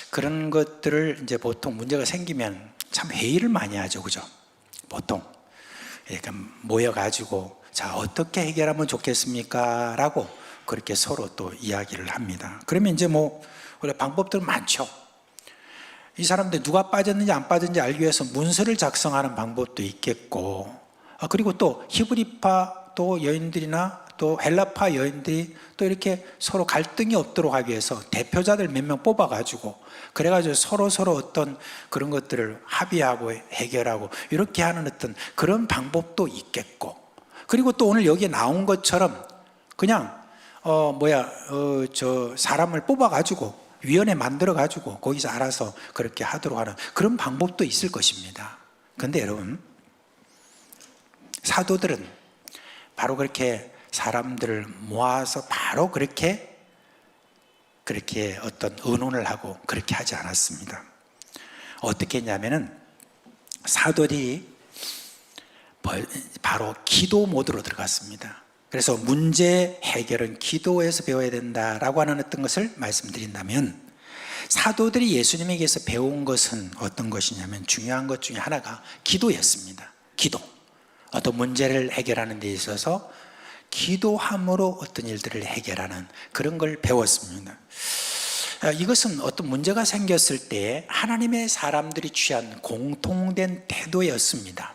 그런 것들을 이제 보통 문제가 생기면 참 회의를 많이 하죠, 그죠? 보통 그러니까 모여가지고 자, 어떻게 해결하면 좋겠습니까? 라고 그렇게 서로 또 이야기를 합니다. 그러면 이제 원래 방법들은 많죠. 이 사람들 누가 빠졌는지 안 빠졌는지 알기 위해서 문서를 작성하는 방법도 있겠고, 그리고 또 히브리파 또 여인들이나 또 헬라파 여인들이 또 이렇게 서로 갈등이 없도록 하기 위해서 대표자들 몇 명 뽑아가지고 그래가지고 서로 어떤 그런 것들을 합의하고 해결하고 이렇게 하는 어떤 그런 방법도 있겠고, 그리고 또 오늘 여기에 나온 것처럼 그냥 사람을 뽑아가지고 위원회 만들어가지고 거기서 알아서 그렇게 하도록 하는 그런 방법도 있을 것입니다. 그런데 여러분, 사도들은 바로 그렇게 사람들을 모아서 바로 그렇게 어떤 의논을 하고 그렇게 하지 않았습니다. 어떻게 했냐면은 사도들이 바로 기도 모드로 들어갔습니다. 그래서 문제 해결은 기도에서 배워야 된다라고 하는 어떤 것을 말씀드린다면, 사도들이 예수님에게서 배운 것은 어떤 것이냐면 중요한 것 중에 하나가 기도였습니다. 기도. 어떤 문제를 해결하는 데 있어서 기도함으로 어떤 일들을 해결하는 그런 걸 배웠습니다. 이것은 어떤 문제가 생겼을 때 하나님의 사람들이 취한 공통된 태도였습니다.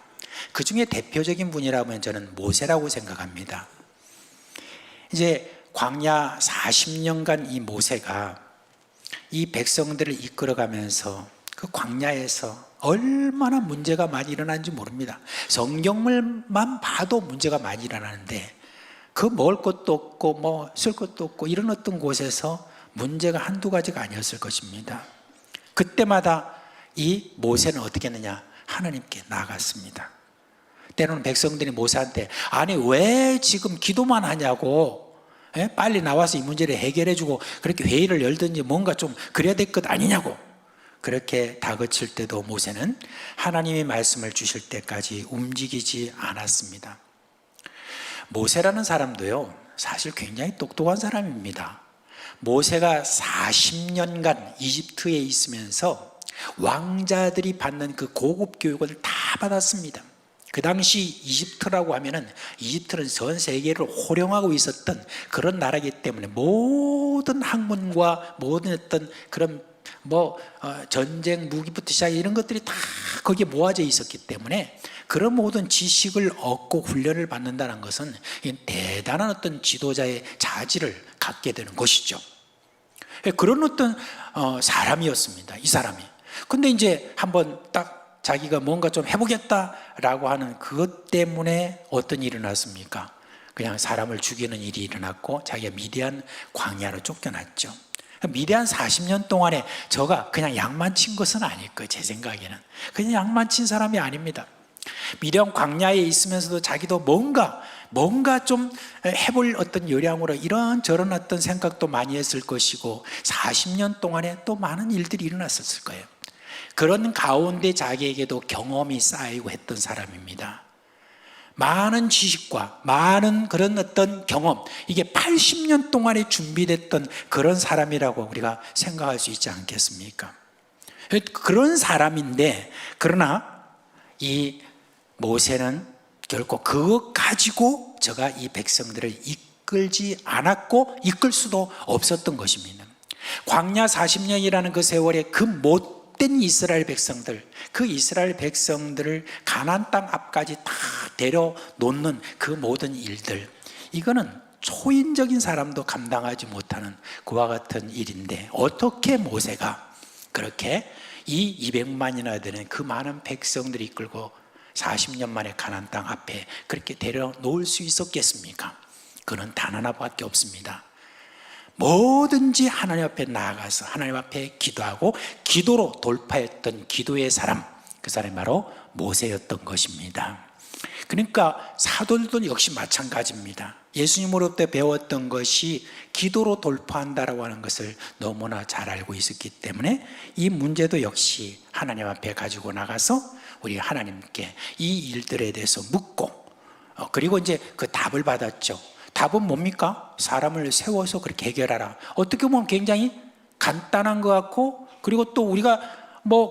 그 중에 대표적인 분이라면 저는 모세라고 생각합니다. 이제 광야 40년간 이 모세가 이 백성들을 이끌어가면서 그 광야에서 얼마나 문제가 많이 일어나는지 모릅니다. 성경을만 봐도 문제가 많이 일어나는데 그 먹을 것도 없고 쓸 것도 없고 이런 어떤 곳에서 문제가 한두 가지가 아니었을 것입니다. 그때마다 이 모세는 어떻게 했느냐? 하나님께 나갔습니다. 때로는 백성들이 모세한테 아니 왜 지금 기도만 하냐고, 빨리 나와서 이 문제를 해결해주고 그렇게 회의를 열든지 뭔가 좀 그래야 될 것 아니냐고 그렇게 다그칠 때도 모세는 하나님의 말씀을 주실 때까지 움직이지 않았습니다. 모세라는 사람도요, 사실 굉장히 똑똑한 사람입니다. 모세가 40년간 이집트에 있으면서 왕자들이 받는 그 고급 교육을 다 받았습니다. 그 당시 이집트라고 하면은 이집트는 전 세계를 호령하고 있었던 그런 나라이기 때문에 모든 학문과 모든 어떤 그런 전쟁 무기부터 시작해 이런 것들이 다 거기에 모아져 있었기 때문에 그런 모든 지식을 얻고 훈련을 받는다는 것은 대단한 어떤 지도자의 자질을 갖게 되는 것이죠. 그런 어떤 사람이었습니다. 이 사람이. 근데 이제 한번 딱 자기가 뭔가 좀 해보겠다라고 하는 그것 때문에 어떤 일이 일어났습니까? 그냥 사람을 죽이는 일이 일어났고 자기가 미디안 광야로 쫓겨났죠. 미디안 40년 동안에 저가 그냥 양만 친 것은 아닐 거예요. 제 생각에는 그냥 양만 친 사람이 아닙니다. 미디안 광야에 있으면서도 자기도 뭔가 좀 해볼 어떤 요량으로 이런저런 어떤 생각도 많이 했을 것이고 40년 동안에 또 많은 일들이 일어났었을 거예요. 그런 가운데 자기에게도 경험이 쌓이고 했던 사람입니다. 많은 지식과 많은 그런 어떤 경험, 이게 80년 동안에 준비됐던 그런 사람이라고 우리가 생각할 수 있지 않겠습니까? 그런 사람인데, 그러나 이 모세는 결코 그것 가지고 저가 이 백성들을 이끌지 않았고 이끌 수도 없었던 것입니다. 광야 40년이라는 그 세월에 그 못된 이스라엘 백성들, 그 이스라엘 백성들을 가나안 땅 앞까지 다 데려놓는 그 모든 일들, 이거는 초인적인 사람도 감당하지 못하는 그와 같은 일인데 어떻게 모세가 그렇게 이 200만이나 되는 그 많은 백성들을 이끌고 40년 만에 가나안 땅 앞에 그렇게 데려놓을 수 있었겠습니까? 그는 단 하나밖에 없습니다. 뭐든지 하나님 앞에 나아가서 하나님 앞에 기도하고 기도로 돌파했던 기도의 사람, 그 사람이 바로 모세였던 것입니다. 그러니까 사도들도 역시 마찬가지입니다. 예수님으로부터 배웠던 것이 기도로 돌파한다라고 하는 것을 너무나 잘 알고 있었기 때문에 이 문제도 역시 하나님 앞에 가지고 나가서 우리 하나님께 이 일들에 대해서 묻고 그리고 이제 그 답을 받았죠. 답은 뭡니까? 사람을 세워서 그렇게 해결하라. 어떻게 보면 굉장히 간단한 것 같고 그리고 또 우리가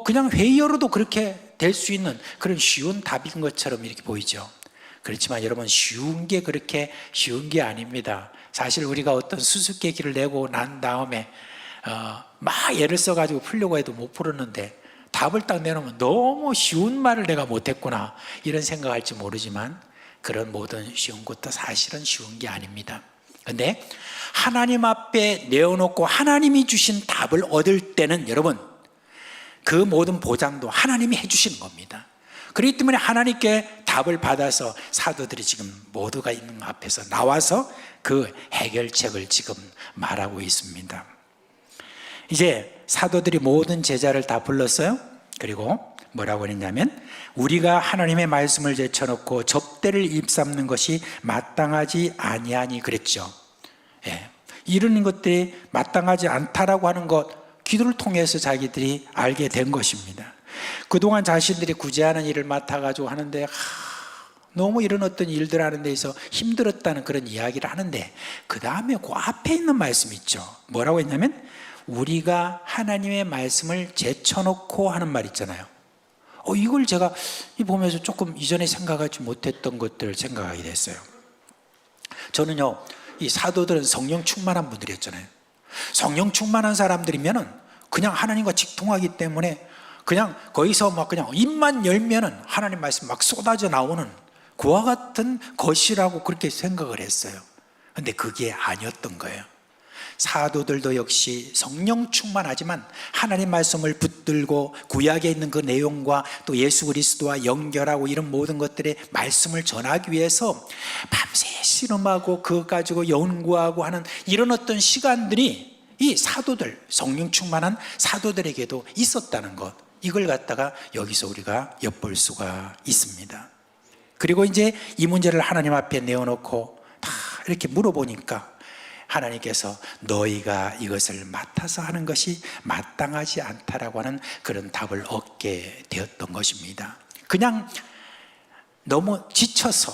그냥 회의어로도 그렇게 될 수 있는 그런 쉬운 답인 것처럼 이렇게 보이죠. 그렇지만 여러분 쉬운 게 그렇게 쉬운 게 아닙니다. 사실 우리가 어떤 수수께끼를 내고 난 다음에 막 예를 써가지고 풀려고 해도 못 풀었는데 답을 딱 내놓으면 너무 쉬운 말을 내가 못했구나 이런 생각할지 모르지만 그런 모든 쉬운 것도 사실은 쉬운 게 아닙니다. 그런데 하나님 앞에 내어놓고 하나님이 주신 답을 얻을 때는 여러분 그 모든 보장도 하나님이 해주시는 겁니다. 그렇기 때문에 하나님께 답을 받아서 사도들이 지금 모두가 있는 앞에서 나와서 그 해결책을 지금 말하고 있습니다. 이제 사도들이 모든 제자를 다 불렀어요. 그리고 뭐라고 했냐면 우리가 하나님의 말씀을 제쳐놓고 접대를 입삼는 것이 마땅하지 아니하니 그랬죠. 이런 것들이 마땅하지 않다라고 하는 것 기도를 통해서 자기들이 알게 된 것입니다. 그동안 자신들이 구제하는 일을 맡아가지고 하는데 너무 이런 어떤 일들 하는 데서 힘들었다는 그런 이야기를 하는데 그 다음에 그 앞에 있는 말씀 있죠. 뭐라고 했냐면 우리가 하나님의 말씀을 제쳐놓고 하는 말 있잖아요. 이걸 제가 보면서 조금 이전에 생각하지 못했던 것들을 생각하게 됐어요. 저는요, 이 사도들은 성령 충만한 분들이었잖아요. 성령 충만한 사람들이면은 그냥 하나님과 직통하기 때문에 그냥 거기서 막 그냥 입만 열면은 하나님 말씀 막 쏟아져 나오는 그와 같은 것이라고 그렇게 생각을 했어요. 근데 그게 아니었던 거예요. 사도들도 역시 성령 충만하지만 하나님 말씀을 붙들고 구약에 있는 그 내용과 또 예수 그리스도와 연결하고 이런 모든 것들의 말씀을 전하기 위해서 밤새 씨름하고 그것 가지고 연구하고 하는 이런 어떤 시간들이 이 사도들, 성령 충만한 사도들에게도 있었다는 것, 이걸 갖다가 여기서 우리가 엿볼 수가 있습니다. 그리고 이제 이 문제를 하나님 앞에 내어놓고 다 이렇게 물어보니까 하나님께서 너희가 이것을 맡아서 하는 것이 마땅하지 않다라고 하는 그런 답을 얻게 되었던 것입니다. 그냥 너무 지쳐서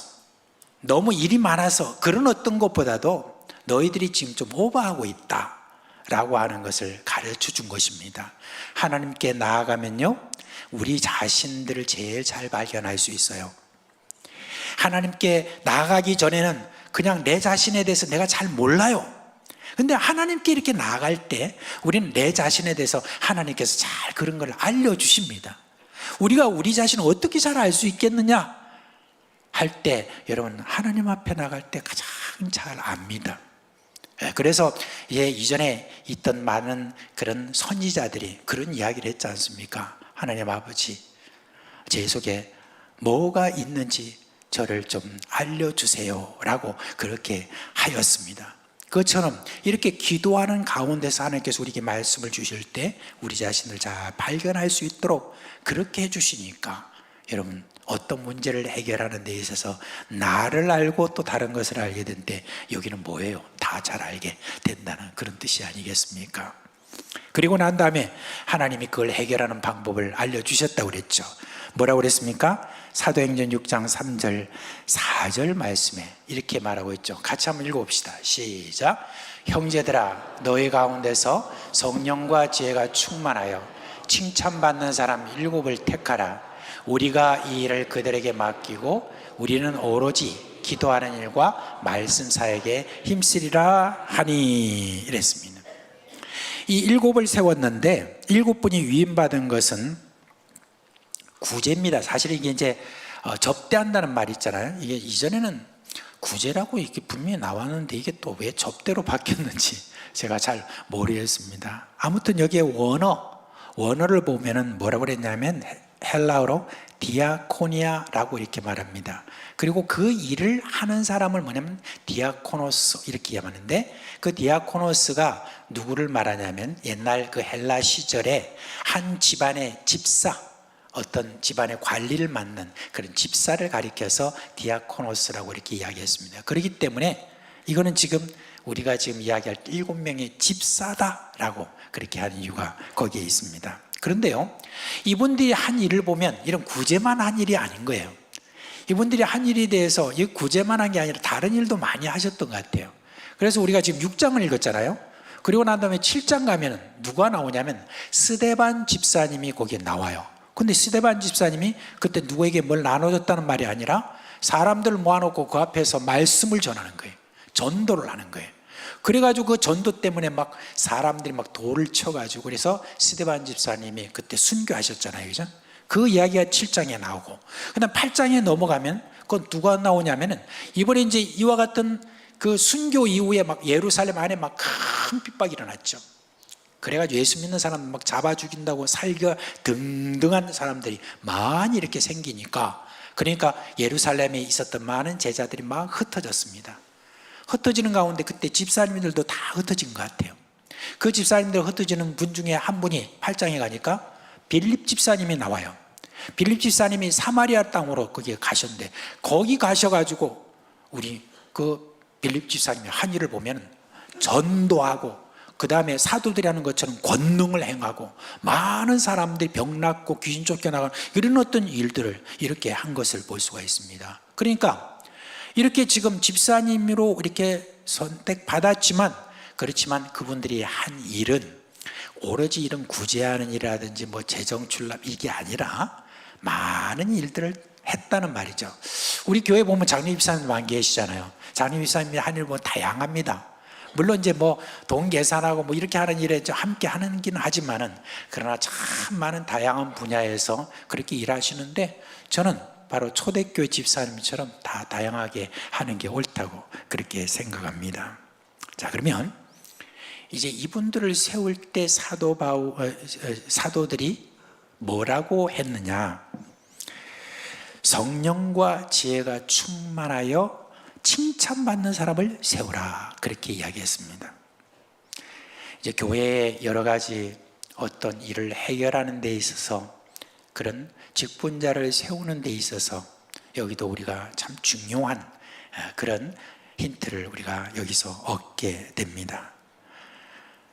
너무 일이 많아서 그런 어떤 것보다도 너희들이 지금 좀 오버하고 있다라고 하는 것을 가르쳐 준 것입니다. 하나님께 나아가면요, 우리 자신들을 제일 잘 발견할 수 있어요. 하나님께 나아가기 전에는 그냥 내 자신에 대해서 내가 잘 몰라요. 근데 하나님께 이렇게 나아갈 때 우리는 내 자신에 대해서 하나님께서 잘 그런 걸 알려주십니다. 우리가 우리 자신을 어떻게 잘 알 수 있겠느냐 할 때 여러분 하나님 앞에 나갈 때 가장 잘 압니다. 그래서 이전에 있던 많은 그런 선지자들이 그런 이야기를 했지 않습니까? 하나님 아버지, 제 속에 뭐가 있는지 저를 좀 알려주세요 라고 그렇게 하였습니다. 그것처럼 이렇게 기도하는 가운데서 하나님께서 우리에게 말씀을 주실 때 우리 자신을 잘 발견할 수 있도록 그렇게 해주시니까 여러분 어떤 문제를 해결하는 데 있어서 나를 알고 또 다른 것을 알게 된데 여기는 뭐예요? 다 잘 알게 된다는 그런 뜻이 아니겠습니까? 그리고 난 다음에 하나님이 그걸 해결하는 방법을 알려주셨다고 그랬죠. 뭐라고 그랬습니까? 사도행전 6장 3절 4절 말씀에 이렇게 말하고 있죠. 같이 한번 읽어봅시다. 시작. 형제들아 너희 가운데서 성령과 지혜가 충만하여 칭찬받는 사람 7을 택하라. 우리가 이 일을 그들에게 맡기고 우리는 오로지 기도하는 일과 말씀 사역에 힘쓰리라 하니 이랬습니다. 이 7을 세웠는데 7분이 위임받은 것은 구제입니다. 사실 이게 이제 접대한다는 말이 있잖아요. 이게 이전에는 구제라고 이렇게 분명히 나왔는데 이게 또 왜 접대로 바뀌었는지 제가 잘 모르겠습니다. 아무튼 여기에 원어를 보면은 뭐라고 그랬냐면 헬라어로 디아코니아라고 이렇게 말합니다. 그리고 그 일을 하는 사람을 뭐냐면 디아코노스 이렇게 말하는데 그 디아코노스가 누구를 말하냐면 옛날 그 헬라 시절에 한 집안의 집사, 어떤 집안의 관리를 맡는 그런 집사를 가리켜서 디아코노스라고 이렇게 이야기했습니다. 그렇기 때문에 이거는 지금 우리가 지금 이야기할 7명의 집사다라고 그렇게 하는 이유가 거기에 있습니다. 그런데요, 이분들이 한 일을 보면 이런 구제만 한 일이 아닌 거예요. 이분들이 한 일에 대해서 이 구제만 한 게 아니라 다른 일도 많이 하셨던 것 같아요. 그래서 우리가 지금 6장을 읽었잖아요. 그리고 난 다음에 7장 가면 누가 나오냐면 스데반 집사님이 거기에 나와요. 근데 스데반 집사님이 그때 누구에게 뭘 나눠줬다는 말이 아니라 사람들을 모아놓고 그 앞에서 말씀을 전하는 거예요. 전도를 하는 거예요. 그래가지고 그 전도 때문에 막 사람들이 막 돌을 쳐가지고 그래서 스데반 집사님이 그때 순교하셨잖아요. 그죠? 그 이야기가 7장에 나오고 그 다음 8장에 넘어가면 그건 누가 나오냐면은 이번에 이제 이와 같은 그 순교 이후에 막 예루살렘 안에 막 큰 핍박이 일어났죠. 그래가지고 예수 믿는 사람 막 잡아 죽인다고 살기가 등등한 사람들이 많이 이렇게 생기니까 그러니까 예루살렘에 있었던 많은 제자들이 막 흩어졌습니다. 흩어지는 가운데 그때 집사님들도 다 흩어진 것 같아요. 그 집사님들 흩어지는 분 중에 한 분이 8장에 가니까 빌립 집사님이 나와요. 빌립 집사님이 사마리아 땅으로 거기에 가셨는데 거기 가셔가지고 우리 그 빌립 집사님의 한 일을 보면 전도하고 그 다음에 사도들이 하는 것처럼 권능을 행하고 많은 사람들이 병 낫고 귀신 쫓겨나가는 이런 어떤 일들을 이렇게 한 것을 볼 수가 있습니다. 그러니까 이렇게 지금 집사님으로 이렇게 선택받았지만 그렇지만 그분들이 한 일은 오로지 이런 구제하는 일이라든지 뭐 재정 출납 이게 아니라 많은 일들을 했다는 말이죠. 우리 교회 보면 장로 집사님 많이 계시잖아요. 장로 집사님이 한 일 보면 다양합니다. 물론 이제 뭐 돈 계산하고 뭐 이렇게 하는 일에 함께 하는긴 하지만은 그러나 참 많은 다양한 분야에서 그렇게 일하시는데 저는 바로 초대교회 집사님처럼 다 다양하게 하는 게 옳다고 그렇게 생각합니다. 자, 그러면 이제 이분들을 세울 때 사도들이 뭐라고 했느냐? 성령과 지혜가 충만하여 칭찬받는 사람을 세우라 그렇게 이야기했습니다. 이제 교회에 여러 가지 어떤 일을 해결하는 데 있어서 그런 직분자를 세우는 데 있어서 여기도 우리가 참 중요한 그런 힌트를 우리가 여기서 얻게 됩니다.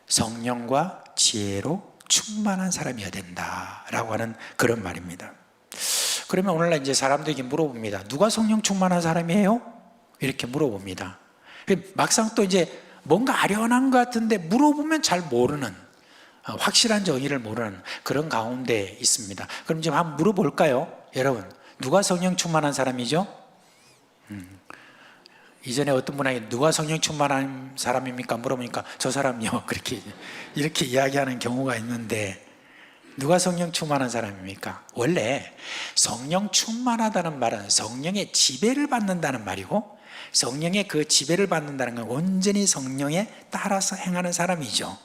성령과 지혜로 충만한 사람이어야 된다라고 하는 그런 말입니다. 그러면 오늘날 이제 사람들에게 물어봅니다. 누가 성령 충만한 사람이에요? 이렇게 물어봅니다. 막상 또 이제 뭔가 아련한 것 같은데 물어보면 잘 모르는, 확실한 정의를 모르는 그런 가운데 있습니다. 그럼 지금 한번 물어볼까요? 여러분, 누가 성령 충만한 사람이죠? 이전에 어떤 분에게 누가 성령 충만한 사람입니까? 물어보니까 저 사람이요. 이렇게 이야기하는 경우가 있는데, 누가 성령 충만한 사람입니까? 원래 성령 충만하다는 말은 성령의 지배를 받는다는 말이고, 성령의 그 지배를 받는다는 건 온전히 성령에 따라서 행하는 사람이죠.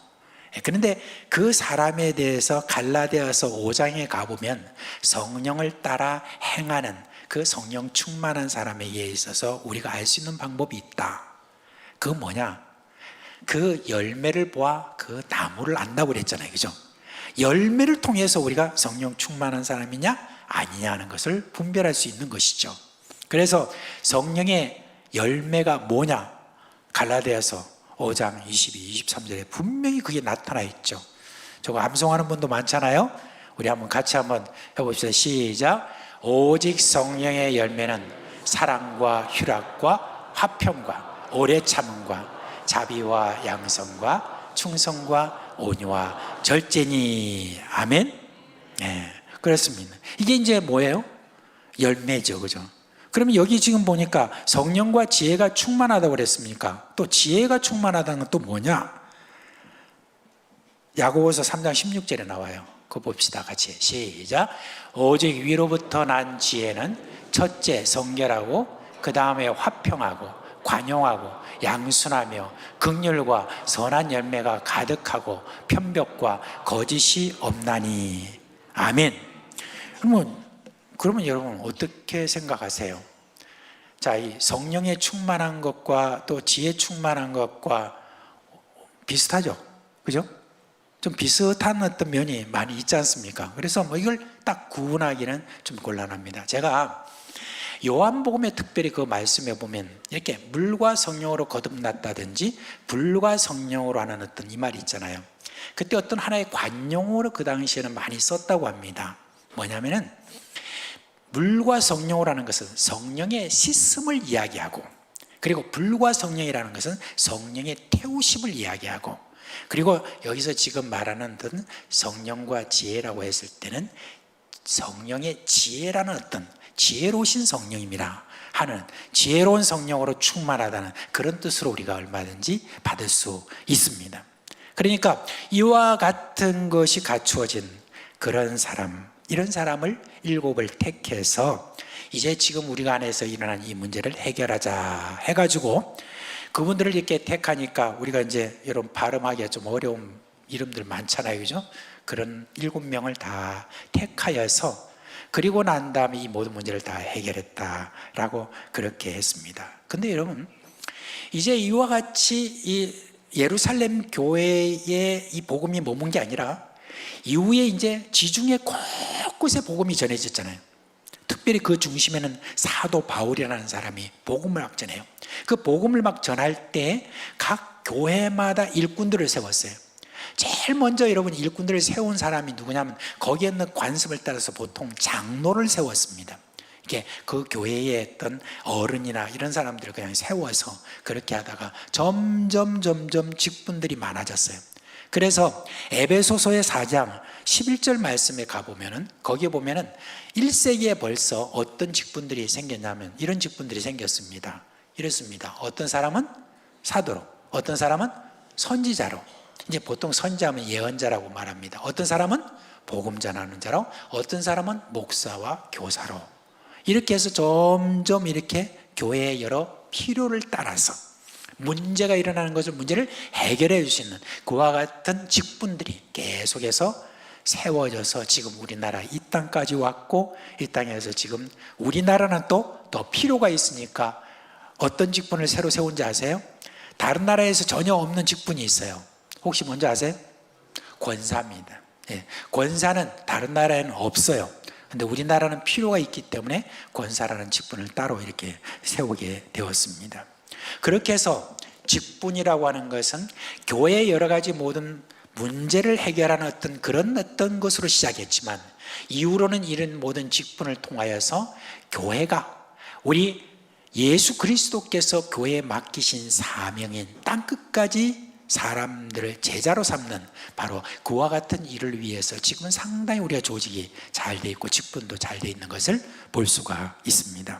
그런데 그 사람에 대해서 갈라디아서 5장에 가보면 성령을 따라 행하는 그 성령 충만한 사람에 있어서 우리가 알 수 있는 방법이 있다. 그건 뭐냐? 그 열매를 보아 그 나무를 안다고 그랬잖아요. 그죠? 열매를 통해서 우리가 성령 충만한 사람이냐 아니냐 하는 것을 분별할 수 있는 것이죠. 그래서 성령의 열매가 뭐냐? 갈라디아서 5장 22, 23절에 분명히 그게 나타나 있죠. 저거 암송하는 분도 많잖아요. 우리 한번 같이 한번 해봅시다. 시작. 오직 성령의 열매는 사랑과 휴락과 화평과 오래 참음과 자비와 양성과 충성과 온유와 절제니. 아멘. 네, 그렇습니다. 이게 이제 뭐예요? 열매죠, 그죠? 그러면 여기 지금 보니까 성령과 지혜가 충만하다고 그랬습니까? 또 지혜가 충만하다는 건 또 뭐냐? 야고보서 3장 16절에 나와요. 그거 봅시다, 같이. 시작. 오직 위로부터 난 지혜는 첫째 성결하고, 그 다음에 화평하고 관용하고 양순하며 긍휼과 선한 열매가 가득하고 편벽과 거짓이 없나니. 아멘. 그러면 여러분 어떻게 생각하세요? 자, 이 성령에 충만한 것과 또 지혜 충만한 것과 비슷하죠? 그죠? 좀 비슷한 어떤 면이 많이 있지 않습니까? 그래서 뭐 이걸 딱 구분하기는 좀 곤란합니다. 제가 요한복음에 특별히 그 말씀에 보면 이렇게 물과 성령으로 거듭났다든지 불과 성령으로 하는 어떤 이 말이 있잖아요. 그때 어떤 하나의 관용어로 그 당시에는 많이 썼다고 합니다. 뭐냐면은 물과 성령으로 하는 것은 성령의 씻음을 이야기하고, 그리고 불과 성령이라는 것은 성령의 태우심을 이야기하고, 그리고 여기서 지금 말하는 어떤 성령과 지혜라고 했을 때는 성령의 지혜라는 어떤 지혜로우신 성령입니다 하는, 지혜로운 성령으로 충만하다는 그런 뜻으로 우리가 얼마든지 받을 수 있습니다. 그러니까 이와 같은 것이 갖추어진 그런 사람, 이런 사람을 7을 택해서 이제 지금 우리가 안에서 일어난 이 문제를 해결하자 해가지고, 그분들을 이렇게 택하니까 우리가 이제 여러분 발음하기가 좀 어려운 이름들 많잖아요, 그죠? 그런 7명을 다 택하여서, 그리고 난 다음에 이 모든 문제를 다 해결했다라고 그렇게 했습니다. 근데 여러분, 이제 이와 같이 이 예루살렘 교회에 이 복음이 머문 게 아니라 이후에 이제 지중해 곳곳에 복음이 전해졌잖아요. 특별히 그 중심에는 사도 바울이라는 사람이 복음을 막 전해요. 그 복음을 막 전할 때 각 교회마다 일꾼들을 세웠어요. 제일 먼저 여러분 일꾼들을 세운 사람이 누구냐면 거기에 있는 관습을 따라서 보통 장로를 세웠습니다. 이게 그 교회에 있던 어른이나 이런 사람들을 그냥 세워서 그렇게 하다가 점점 직분들이 많아졌어요. 그래서 에베소서의 4장 11절 말씀에 가보면은, 거기에 보면은 1세기에 벌써 어떤 직분들이 생겼냐면 이런 직분들이 생겼습니다. 이렇습니다. 어떤 사람은 사도로, 어떤 사람은 선지자로, 이제 보통 선지자면 예언자라고 말합니다. 어떤 사람은 복음 전하는 자로, 어떤 사람은 목사와 교사로, 이렇게 해서 점점 이렇게 교회의 여러 필요를 따라서 문제가 일어나는 것을, 문제를 해결해 줄 수 있는 그와 같은 직분들이 계속해서 세워져서 지금 우리나라 이 땅까지 왔고, 이 땅에서 지금 우리나라는 또 더 필요가 있으니까 어떤 직분을 새로 세운지 아세요? 다른 나라에서 전혀 없는 직분이 있어요. 혹시 뭔지 아세요? 권사입니다. 예, 권사는 다른 나라에는 없어요. 근데 우리나라는 필요가 있기 때문에 권사라는 직분을 따로 이렇게 세우게 되었습니다. 그렇게 해서 직분이라고 하는 것은 교회의 여러 가지 모든 문제를 해결하는 어떤 것으로 시작했지만 이후로는 이런 모든 직분을 통하여서 교회가 우리 예수 그리스도께서 교회에 맡기신 사명인 땅끝까지 사람들을 제자로 삼는 바로 그와 같은 일을 위해서 지금은 상당히 우리가 조직이 잘 돼 있고 직분도 잘 돼 있는 것을 볼 수가 있습니다.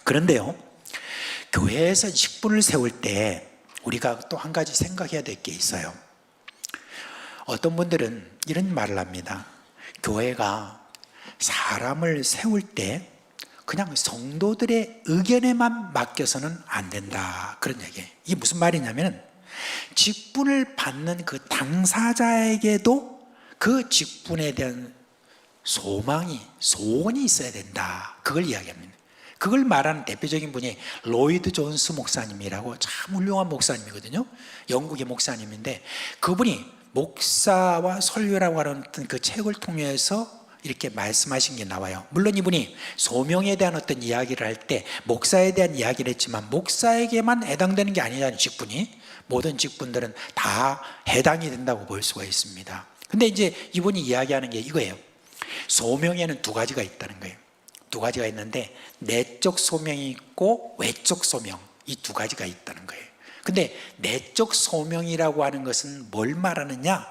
그런데요, 교회에서 직분을 세울 때 우리가 또 한 가지 생각해야 될 게 있어요. 어떤 분들은 이런 말을 합니다. 교회가 사람을 세울 때 그냥 성도들의 의견에만 맡겨서는 안 된다, 그런 얘기예요. 이게 무슨 말이냐면 직분을 받는 그 당사자에게도 그 직분에 대한 소원이 있어야 된다, 그걸 이야기합니다. 그걸 말하는 대표적인 분이 로이드 존스 목사님이라고 참 훌륭한 목사님이거든요. 영국의 목사님인데 그분이 목사와 설교라고 하는 그 책을 통해서 이렇게 말씀하신 게 나와요. 물론 이분이 소명에 대한 어떤 이야기를 할 때 목사에 대한 이야기를 했지만 목사에게만 해당되는 게 아니잖아요. 직분이 모든 직분들은 다 해당이 된다고 볼 수가 있습니다. 근데 이제 이분이 이야기하는 게 이거예요. 소명에는 두 가지가 있다는 거예요. 두 가지가 있는데 내적 소명이 있고 외적 소명, 이 두 가지가 있다는 거예요. 근데 내적 소명이라고 하는 것은 뭘 말하느냐?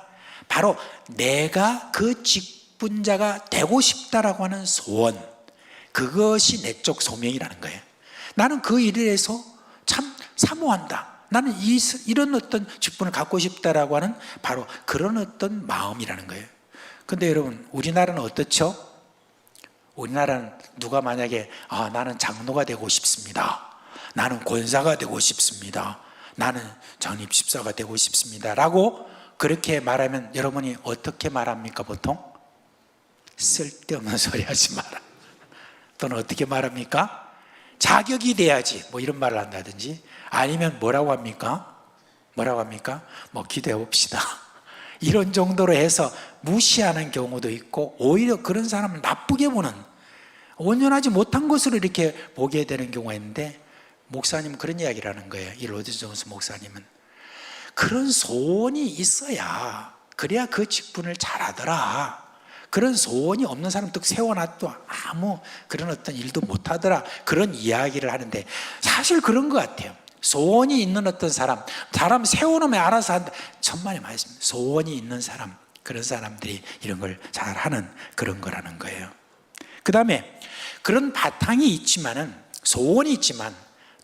바로 내가 그 직분자가 되고 싶다라고 하는 소원, 그것이 내적 소명이라는 거예요. 나는 그 일에 대해서 참 사모한다, 나는 이런 어떤 직분을 갖고 싶다라고 하는 바로 그런 어떤 마음이라는 거예요. 근데 여러분, 우리나라는 어떻죠? 우리나라는 누가 만약에 나는 장로가 되고 싶습니다, 나는 권사가 되고 싶습니다, 나는 전입집사가 되고 싶습니다 라고 그렇게 말하면 여러분이 어떻게 말합니까? 보통 쓸데없는 소리 하지 마라, 또는 어떻게 말합니까? 자격이 돼야지, 뭐 이런 말을 한다든지, 아니면 뭐라고 합니까? 뭐 기도해 봅시다, 이런 정도로 해서 무시하는 경우도 있고, 오히려 그런 사람을 나쁘게 보는, 온전하지 못한 것으로 이렇게 보게 되는 경우가 있는데, 목사님은 그런 이야기를 하는 거예요. 이 로이드 존스 목사님은 그런 소원이 있어야 그래야 그 직분을 잘하더라, 그런 소원이 없는 사람 또 세워놔도 아무 그런 어떤 일도 못하더라, 그런 이야기를 하는데 사실 그런 것 같아요. 소원이 있는 어떤 사람 세워놓으면 알아서 한다, 천만의 말씀. 소원이 있는 사람, 그런 사람들이 이런 걸 잘하는 그런 거라는 거예요. 그 다음에 그런 바탕이 있지만은, 소원이 있지만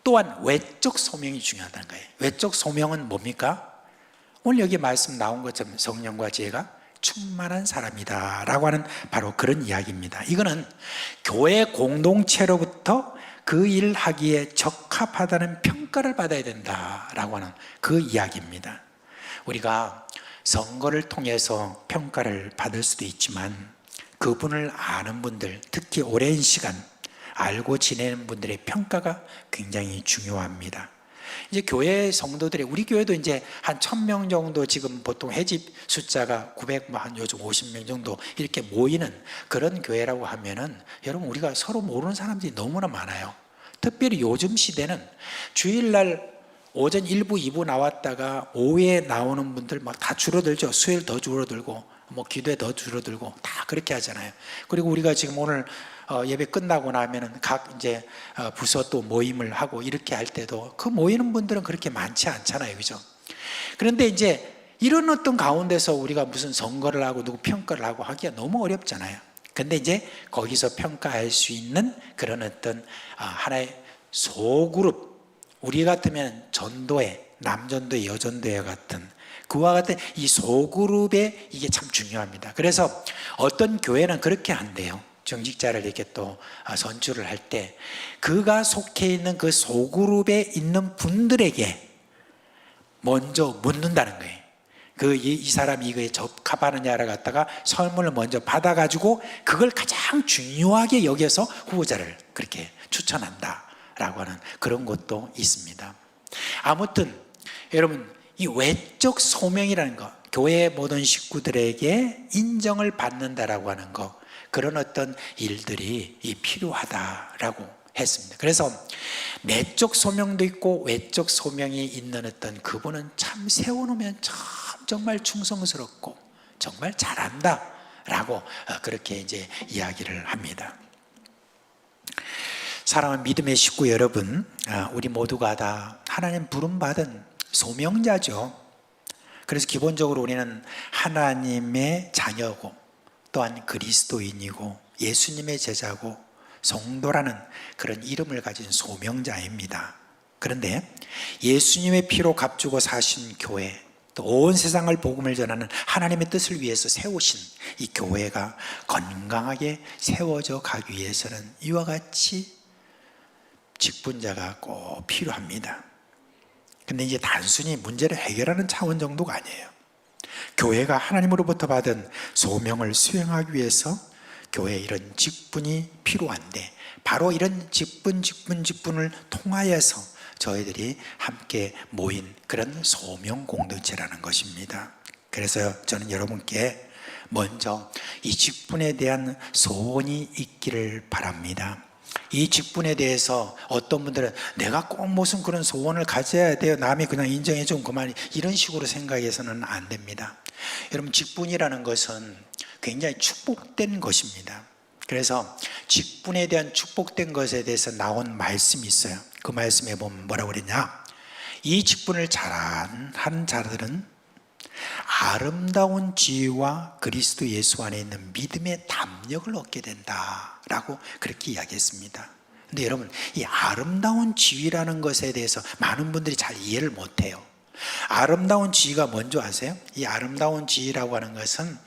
또한 외적 소명이 중요하다는 거예요. 외적 소명은 뭡니까? 오늘 여기 말씀 나온 것처럼 성령과 지혜가 충만한 사람이다 라고 하는 바로 그런 이야기입니다. 이거는 교회 공동체로부터 그 일을 하기에 적합하다는 평가를 받아야 된다라고 하는 그 이야기입니다. 우리가 선거를 통해서 평가를 받을 수도 있지만 그분을 아는 분들, 특히 오랜 시간 알고 지내는 분들의 평가가 굉장히 중요합니다. 이제 교회 성도들이, 우리 교회도 이제 한 1000명 정도 지금 보통 회집 숫자가 900, 한 요즘 50명 정도 이렇게 모이는 그런 교회라고 하면은 여러분, 우리가 서로 모르는 사람들이 너무나 많아요. 특별히 요즘 시대는 주일날 오전 1부, 2부 나왔다가 오후에 나오는 분들 막 다 줄어들죠. 수요일 더 줄어들고, 뭐 기도에 더 줄어들고, 다 그렇게 하잖아요. 그리고 우리가 지금 오늘 예배 끝나고 나면은 각 이제 부서 또 모임을 하고 이렇게 할 때도 그 모이는 분들은 그렇게 많지 않잖아요, 그죠? 그런데 이제 이런 어떤 가운데서 우리가 무슨 선거를 하고 누구 평가를 하고 하기가 너무 어렵잖아요. 근데 이제 거기서 평가할 수 있는 그런 어떤 하나의 소그룹, 우리 같으면 전도회, 남전도회, 여전도회 같은 그와 같은 이 소그룹에 이게 참 중요합니다. 그래서 어떤 교회는 그렇게 한대요. 정직자를 이렇게 또 선출을 할 때 그가 속해 있는 그 소그룹에 있는 분들에게 먼저 묻는다는 거예요. 이 사람이 이거에 적합하느냐를 갖다가 설문을 먼저 받아가지고 그걸 가장 중요하게 여겨서 후보자를 그렇게 추천한다라고 하는 그런 것도 있습니다. 아무튼 여러분, 이 외적 소명이라는 거, 교회 모든 식구들에게 인정을 받는다라고 하는 거, 그런 어떤 일들이 필요하다라고 했습니다. 그래서 내적 소명도 있고 외적 소명이 있는 어떤 그분은 참 세워놓으면 정말 충성스럽고 정말 잘한다라고 그렇게 이제 이야기를 합니다. 사랑하는 믿음의 식구 여러분, 우리 모두가 다 하나님 부름받은 소명자죠. 그래서 기본적으로 우리는 하나님의 자녀고 또한 그리스도인이고 예수님의 제자고 성도라는 그런 이름을 가진 소명자입니다. 그런데 예수님의 피로 값주고 사신 교회, 또 온 세상을 복음을 전하는 하나님의 뜻을 위해서 세우신 이 교회가 건강하게 세워져 가기 위해서는 이와 같이 직분자가 꼭 필요합니다. 근데 이제 단순히 문제를 해결하는 차원 정도가 아니에요. 교회가 하나님으로부터 받은 소명을 수행하기 위해서 교회에 이런 직분이 필요한데, 바로 이런 직분을 통하여서 저희들이 함께 모인 그런 소명 공동체라는 것입니다. 그래서 저는 여러분께 먼저 이 직분에 대한 소원이 있기를 바랍니다. 이 직분에 대해서 어떤 분들은 내가 꼭 무슨 그런 소원을 가져야 돼요, 남이 그냥 인정해 주면 그만, 이런 식으로 생각해서는 안 됩니다. 여러분, 직분이라는 것은 굉장히 축복된 것입니다. 그래서 직분에 대한 축복된 것에 대해서 나온 말씀이 있어요. 그 말씀에 보면 뭐라고 그랬냐, 이 직분을 잘한 자들은 아름다운 지위와 그리스도 예수 안에 있는 믿음의 담력을 얻게 된다라고 그렇게 이야기했습니다. 근데 여러분, 이 아름다운 지위라는 것에 대해서 많은 분들이 잘 이해를 못해요. 아름다운 지위가 뭔지 아세요? 이 아름다운 지위라고 하는 것은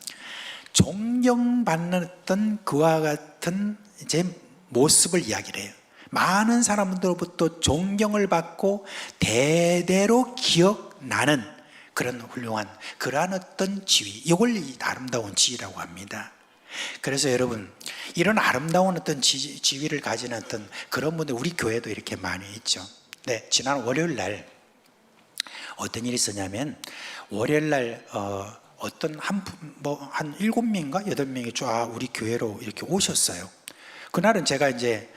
존경받는 어떤 그와 같은 이제 모습을 이야기를 해요. 많은 사람들로부터 존경을 받고 대대로 기억나는 그런 훌륭한 그러한 어떤 지위, 이걸 아름다운 지위라고 합니다. 그래서 여러분, 이런 아름다운 어떤 지위를 가진 어떤 그런 분들 우리 교회도 이렇게 많이 있죠. 네, 지난 월요일 날 어떤 일이 있었냐면, 월요일 날 어떤 한 7명인가 8명이 쫙 우리 교회로 이렇게 오셨어요. 그날은 제가 이제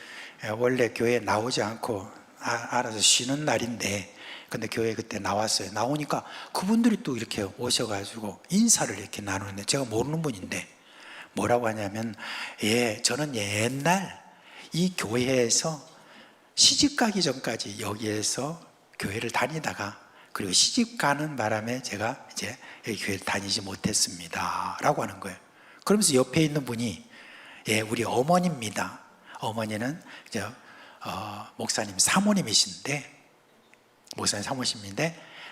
원래 교회에 나오지 않고 알아서 쉬는 날인데, 근데 교회에 그때 나왔어요. 나오니까 그분들이 또 이렇게 오셔가지고 인사를 이렇게 나누는데, 제가 모르는 분인데 뭐라고 하냐면, 저는 옛날 이 교회에서 시집 가기 전까지 여기에서 교회를 다니다가, 그리고 시집 가는 바람에 제가 이제 교회를 다니지 못했습니다 라고 하는 거예요. 그러면서 옆에 있는 분이 우리 어머니입니다. 어머니는 이제 목사님 사모님이신데,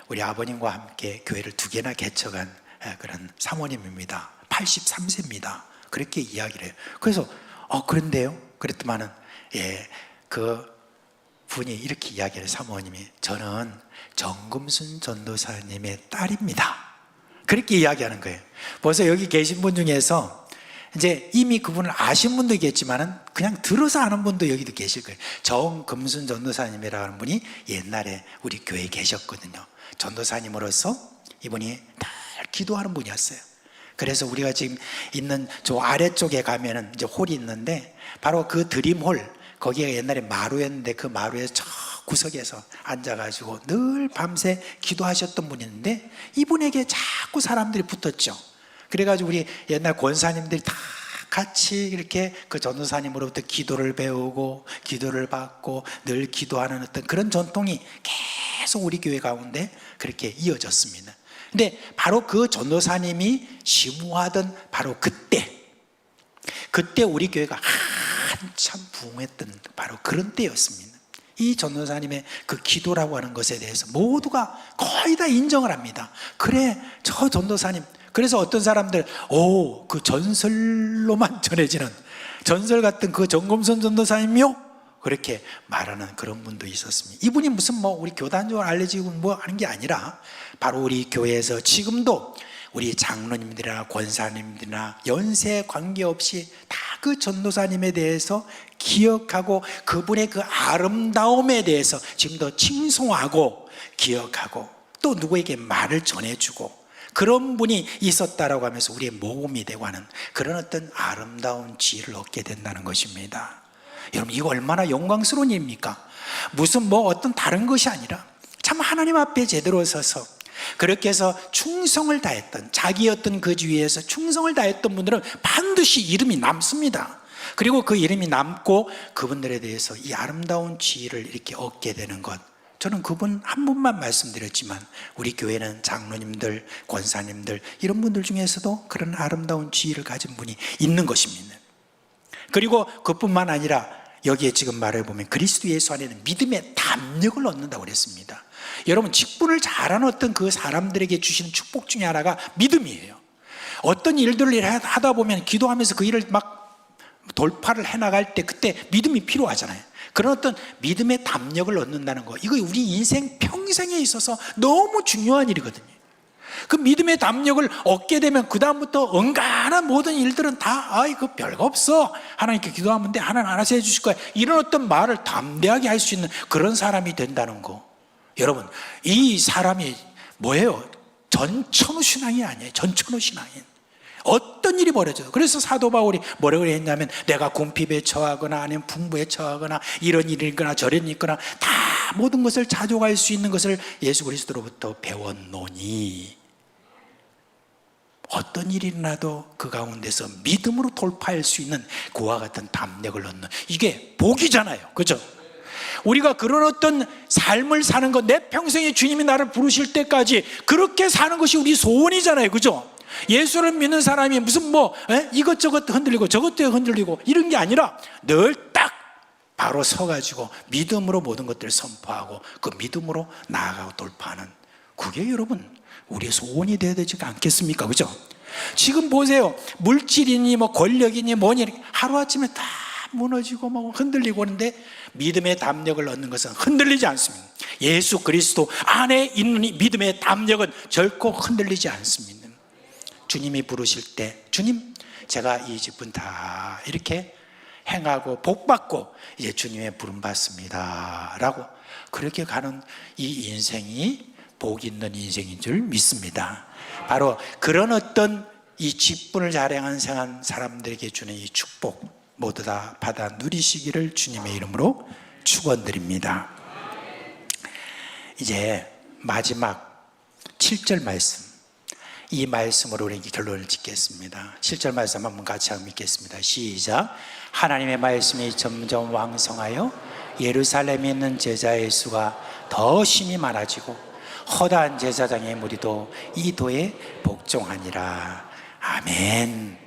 우리 아버님과 함께 교회를 2개나 개척한 그런 사모님입니다. 83세입니다. 그렇게 이야기를 해요. 그래서 그런데요? 그랬더만은 그 분이 이렇게 이야기를 해요. 사모님이, 저는 정금순 전도사님의 딸입니다. 그렇게 이야기하는 거예요. 벌써 여기 계신 분 중에서 이제 이미 그분을 아신 분도 있겠지만은 그냥 들어서 아는 분도 여기도 계실 거예요. 정금순 전도사님이라는 분이 옛날에 우리 교회에 계셨거든요. 전도사님으로서 이분이 늘 기도하는 분이었어요. 그래서 우리가 지금 있는 저 아래쪽에 가면은 이제 홀이 있는데, 바로 그 드림홀, 거기가 옛날에 마루였는데 그 마루에서 저 구석에서 앉아가지고 늘 밤새 기도하셨던 분이었는데, 이분에게 자꾸 사람들이 붙었죠. 그래가지고 우리 옛날 권사님들이 다 같이 이렇게 그 전도사님으로부터 기도를 배우고 기도를 받고 늘 기도하는 어떤 그런 전통이 계속 우리 교회 가운데 그렇게 이어졌습니다. 근데 바로 그 전도사님이 심우하던 바로 그때 우리 교회가 한참 부흥했던 바로 그런 때였습니다. 이 전도사님의 그 기도라고 하는 것에 대해서 모두가 거의 다 인정을 합니다. 그래, 저 전도사님. 그래서 어떤 사람들, 그 전설로만 전해지는 전설 같은 그 정금순 전도사님이요? 그렇게 말하는 그런 분도 있었습니다. 이분이 무슨 우리 교단적으로 알려지고 하는 게 아니라, 바로 우리 교회에서 지금도 우리 장로님들이나 권사님들이나 연세 관계없이 다 그 전도사님에 대해서 기억하고 그분의 그 아름다움에 대해서 지금도 칭송하고 기억하고, 또 누구에게 말을 전해주고, 그런 분이 있었다라고 하면서 우리의 모범이 되고 하는 그런 어떤 아름다운 지혜를 얻게 된다는 것입니다. 여러분, 이거 얼마나 영광스러운 일입니까? 무슨 뭐 어떤 다른 것이 아니라 참 하나님 앞에 제대로 서서 그렇게 해서 충성을 다했던, 자기 어떤 그 주위에서 충성을 다했던 분들은 반드시 이름이 남습니다. 그리고 그 이름이 남고 그분들에 대해서 이 아름다운 지혜를 이렇게 얻게 되는 것, 저는 그분 한 분만 말씀드렸지만 우리 교회는 장로님들, 권사님들 이런 분들 중에서도 그런 아름다운 지혜를 가진 분이 있는 것입니다. 그리고 그뿐만 아니라 여기에 지금 말해보면 그리스도 예수 안에는 믿음의 담력을 얻는다고 그랬습니다. 여러분, 직분을 잘하는 어떤 그 사람들에게 주시는 축복 중에 하나가 믿음이에요. 어떤 일들을 하다 보면 기도하면서 그 일을 막 돌파를 해나갈 때 그때 믿음이 필요하잖아요. 그런 어떤 믿음의 담력을 얻는다는 거, 이거 우리 인생 평생에 있어서 너무 중요한 일이거든요. 그 믿음의 담력을 얻게 되면 그 다음부터 언간한 모든 일들은 다 그 별거 없어, 하나님께 기도하면 돼, 하나님 알아서 해주실 거야, 이런 어떤 말을 담대하게 할 수 있는 그런 사람이 된다는 거. 여러분, 이 사람이 뭐예요? 전천후 신앙이 아니에요. 전천후 신앙이. 어떤 일이 벌어져도. 그래서 사도 바울이 뭐라고 했냐면, 내가 궁핍에 처하거나 아니면 풍부에 처하거나 이런 일이 있거나 저런 일이 있거나 다 모든 것을 자족할 수 있는 것을 예수 그리스도로부터 배웠노니, 어떤 일이 일어나도 그 가운데서 믿음으로 돌파할 수 있는 그와 같은 담력을 얻는, 이게 복이잖아요. 그렇죠? 우리가 그런 어떤 삶을 사는 것, 내 평생에 주님이 나를 부르실 때까지 그렇게 사는 것이 우리 소원이잖아요. 그죠? 예수를 믿는 사람이 무슨 뭐 이것저것 흔들리고 저것도 흔들리고 이런 게 아니라 늘 딱 바로 서가지고 믿음으로 모든 것들을 선포하고 그 믿음으로 나아가고 돌파하는, 그게 여러분 우리의 소원이 되어야 되지 않겠습니까? 그죠? 지금 보세요. 물질이니 뭐 권력이니 뭐니 하루아침에 다 무너지고 뭐 흔들리고 하는데 믿음의 담력을 얻는 것은 흔들리지 않습니다. 예수 그리스도 안에 있는 이 믿음의 담력은 결코 흔들리지 않습니다. 주님이 부르실 때, 주님, 제가 이 직분 다 이렇게 행하고 복받고 이제 주님의 부름 받습니다 라고 그렇게 가는 이 인생이 복 있는 인생인 줄 믿습니다. 바로 그런 어떤 이 직분을 잘 행한 사람들에게 주는 이 축복 모두 다 받아 누리시기를 주님의 이름으로 축원드립니다. 이제 마지막 7절 말씀, 이 말씀으로 우리 결론을 짓겠습니다. 7절 말씀 한번 같이 읽겠습니다. 시작. 하나님의 말씀이 점점 왕성하여 예루살렘에 있는 제자의 수가 더 심히 많아지고 허다한 제사장의 무리도 이 도에 복종하니라. 아멘.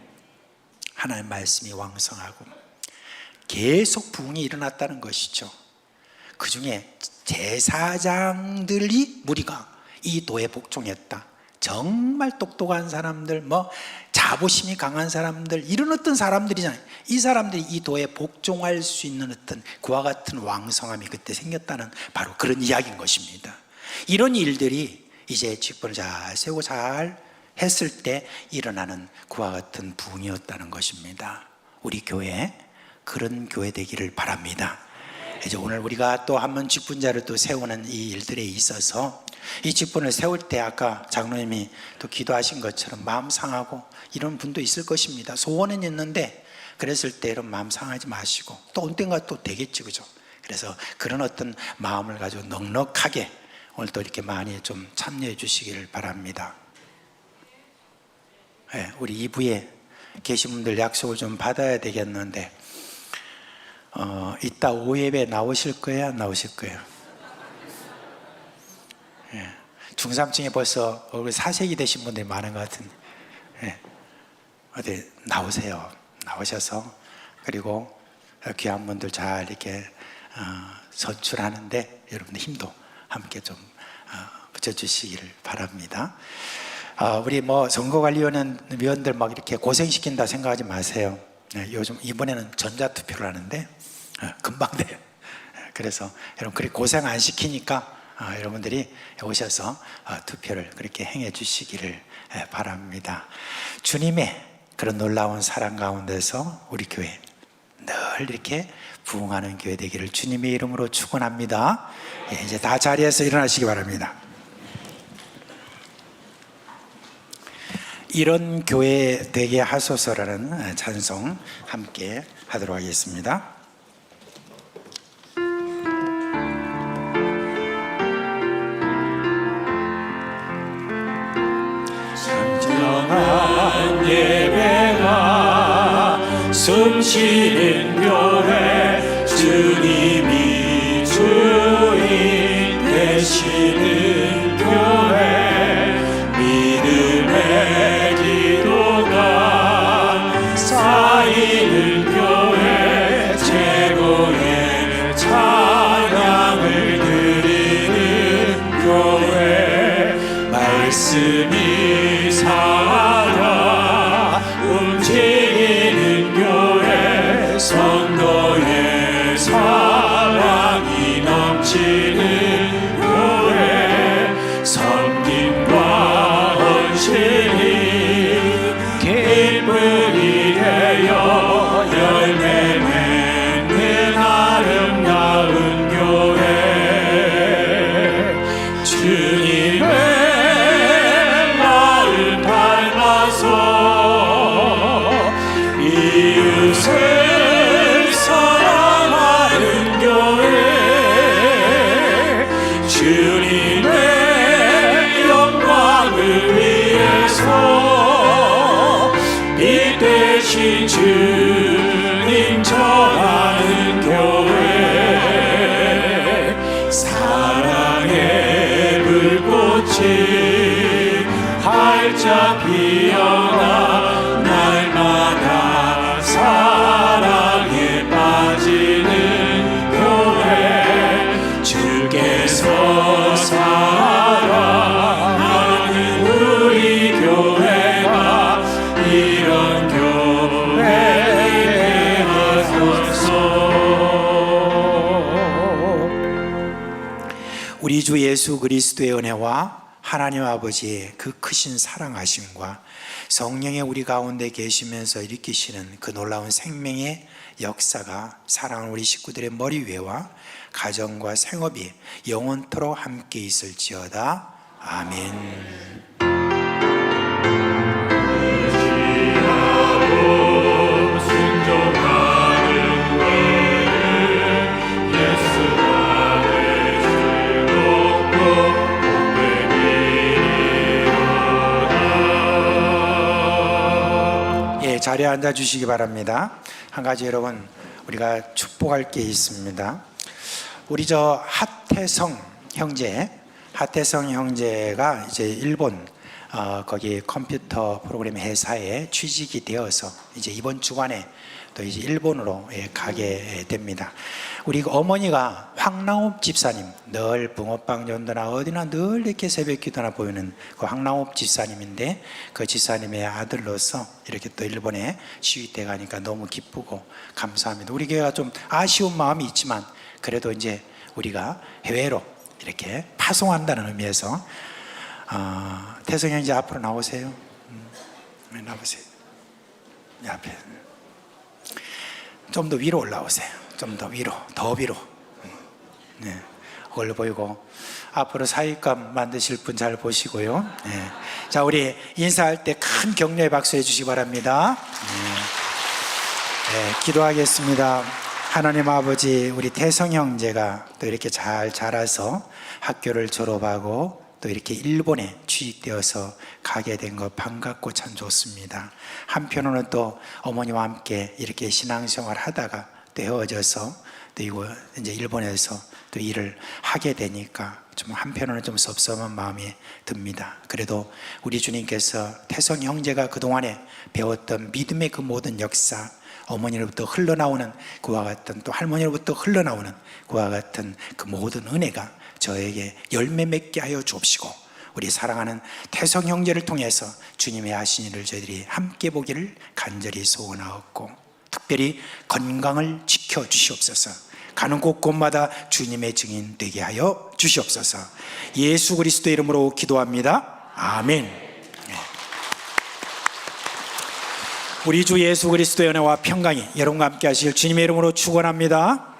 하나님의 말씀이 왕성하고 계속 부흥이 일어났다는 것이죠. 그 중에 제사장들이 무리가 이 도에 복종했다. 정말 똑똑한 사람들, 뭐 자부심이 강한 사람들, 이런 어떤 사람들이잖아요. 이 사람들이 이 도에 복종할 수 있는 어떤 그와 같은 왕성함이 그때 생겼다는 바로 그런 이야기인 것입니다. 이런 일들이 이제 직분을 잘 세우고 잘 했을 때 일어나는 그와 같은 부흥이었다는 것입니다. 우리 교회 그런 교회 되기를 바랍니다. 이제 오늘 우리가 또 한 번 직분자를 또 세우는 이 일들에 있어서 이 직분을 세울 때 아까 장로님이 또 기도하신 것처럼 마음 상하고 이런 분도 있을 것입니다. 소원은 있는데 그랬을 때 이런 마음 상하지 마시고 또 언젠가 또 되겠지, 그죠? 그래서 그런 어떤 마음을 가지고 넉넉하게 오늘 또 이렇게 많이 좀 참여해 주시기를 바랍니다. 네, 우리 2부에 계신 분들 약속을 좀 받아야 되겠는데 이따 오예배 나오실 거예요? 안 나오실 거예요? 예, 중삼층에 벌써 얼굴 사색이 되신 분들이 많은 것 같은데 예, 어디 나오세요. 나오셔서 그리고 귀한 분들 잘 이렇게 선출하는데 여러분의 힘도 함께 좀 붙여주시기를 바랍니다. 우리 뭐 선거관리위원들 막 이렇게 고생시킨다 생각하지 마세요. 요즘 이번에는 전자투표를 하는데 금방 돼요. 그래서 여러분 그렇게 고생 안 시키니까 여러분들이 오셔서 투표를 그렇게 행해 주시기를 바랍니다. 주님의 그런 놀라운 사랑 가운데서 우리 교회 늘 이렇게 부흥하는 교회 되기를 주님의 이름으로 축원합니다. 이제 다 자리에서 일어나시기 바랍니다. 이런 교회 되게 하소서라는 찬송 함께 하도록 하겠습니다. 진정한 예배가 숨쉬는 교회, 주님이 주인 되시는 교회, 믿음의 기도가 쌓이는 교회, 최고의 찬양을 드리는 교회, 말씀이 살아 움직이는 교회, 성도의 사랑이 넘치는 교회, 섬김과 헌신이 기쁨이 되어 열매 맺는 아름다운 교회, 주님의 마음 닮아서 이웃을 사랑하는 교회, 주님의 영광을 위해서 빛 대신 주님 전하는 교회, 사랑의 불꽃이 활짝 피어나 날마다 사랑에 빠지는 교회, 주께서 사랑하는 우리 교회가 이런 교회 되게 하소서. 우리 주 예수 그리스도의 은혜와 하나님 아버지의 그 크신 사랑하심과 성령의 우리 가운데 계시면서 일으키시는 그 놀라운 생명의 역사가 사랑하는 우리 식구들의 머리 위에와 가정과 생업이 영원토록 함께 있을지어다. 아멘. 순종하는 너희를 예수 안에 즐겁고 복되리로다. 예, 자리에 앉아 주시기 바랍니다. 한 가지 여러분 우리가 축복할 게 있습니다. 우리 저 하태성 형제가 이제 일본 거기 컴퓨터 프로그램 회사에 취직이 되어서 이제 이번 주간에 또 이제 일본으로 가게 됩니다. 우리 어머니가 황랑업 집사님, 늘 붕어빵 전도나 어디나 늘 이렇게 새벽 기도나 보이는 그 황랑업 집사님인데, 그 집사님의 아들로서 이렇게 또 일본에 취직돼 가니까 너무 기쁘고 감사합니다. 우리 교회가 좀 아쉬운 마음이 있지만 그래도 이제 우리가 해외로 이렇게 파송한다는 의미에서 태성 형제 앞으로 나오세요. 나오세요. 이 앞에 좀 더 위로 올라오세요. 좀 더 위로, 더 위로. 네, 얼굴 보이고 앞으로 사익감 만드실 분 잘 보시고요. 네. 자, 우리 인사할 때 큰 격려의 박수 해주시기 바랍니다. 네, 기도하겠습니다. 하나님 아버지, 우리 태성 형제가 또 이렇게 잘 자라서 학교를 졸업하고 또 이렇게 일본에 취직되어서 가게 된 거 반갑고 참 좋습니다. 한편으로는 또 어머니와 함께 이렇게 신앙생활 하다가 또 헤어져서 또 이거 이제 일본에서 또 일을 하게 되니까 좀 한편으로는 좀 섭섭한 마음이 듭니다. 그래도 우리 주님께서 태성 형제가 그동안에 배웠던 믿음의 그 모든 역사, 어머니로부터 흘러나오는 그와 같은, 또 할머니로부터 흘러나오는 그와 같은 그 모든 은혜가 저에게 열매 맺게 하여 주옵시고, 우리 사랑하는 태성 형제를 통해서 주님의 하신 일을 저희들이 함께 보기를 간절히 소원하옵고, 특별히 건강을 지켜 주시옵소서. 가는 곳곳마다 주님의 증인 되게 하여 주시옵소서. 예수 그리스도 이름으로 기도합니다. 아멘. 우리 주 예수 그리스도의 은혜와 평강이 여러분과 함께 하실 주님의 이름으로 축원합니다.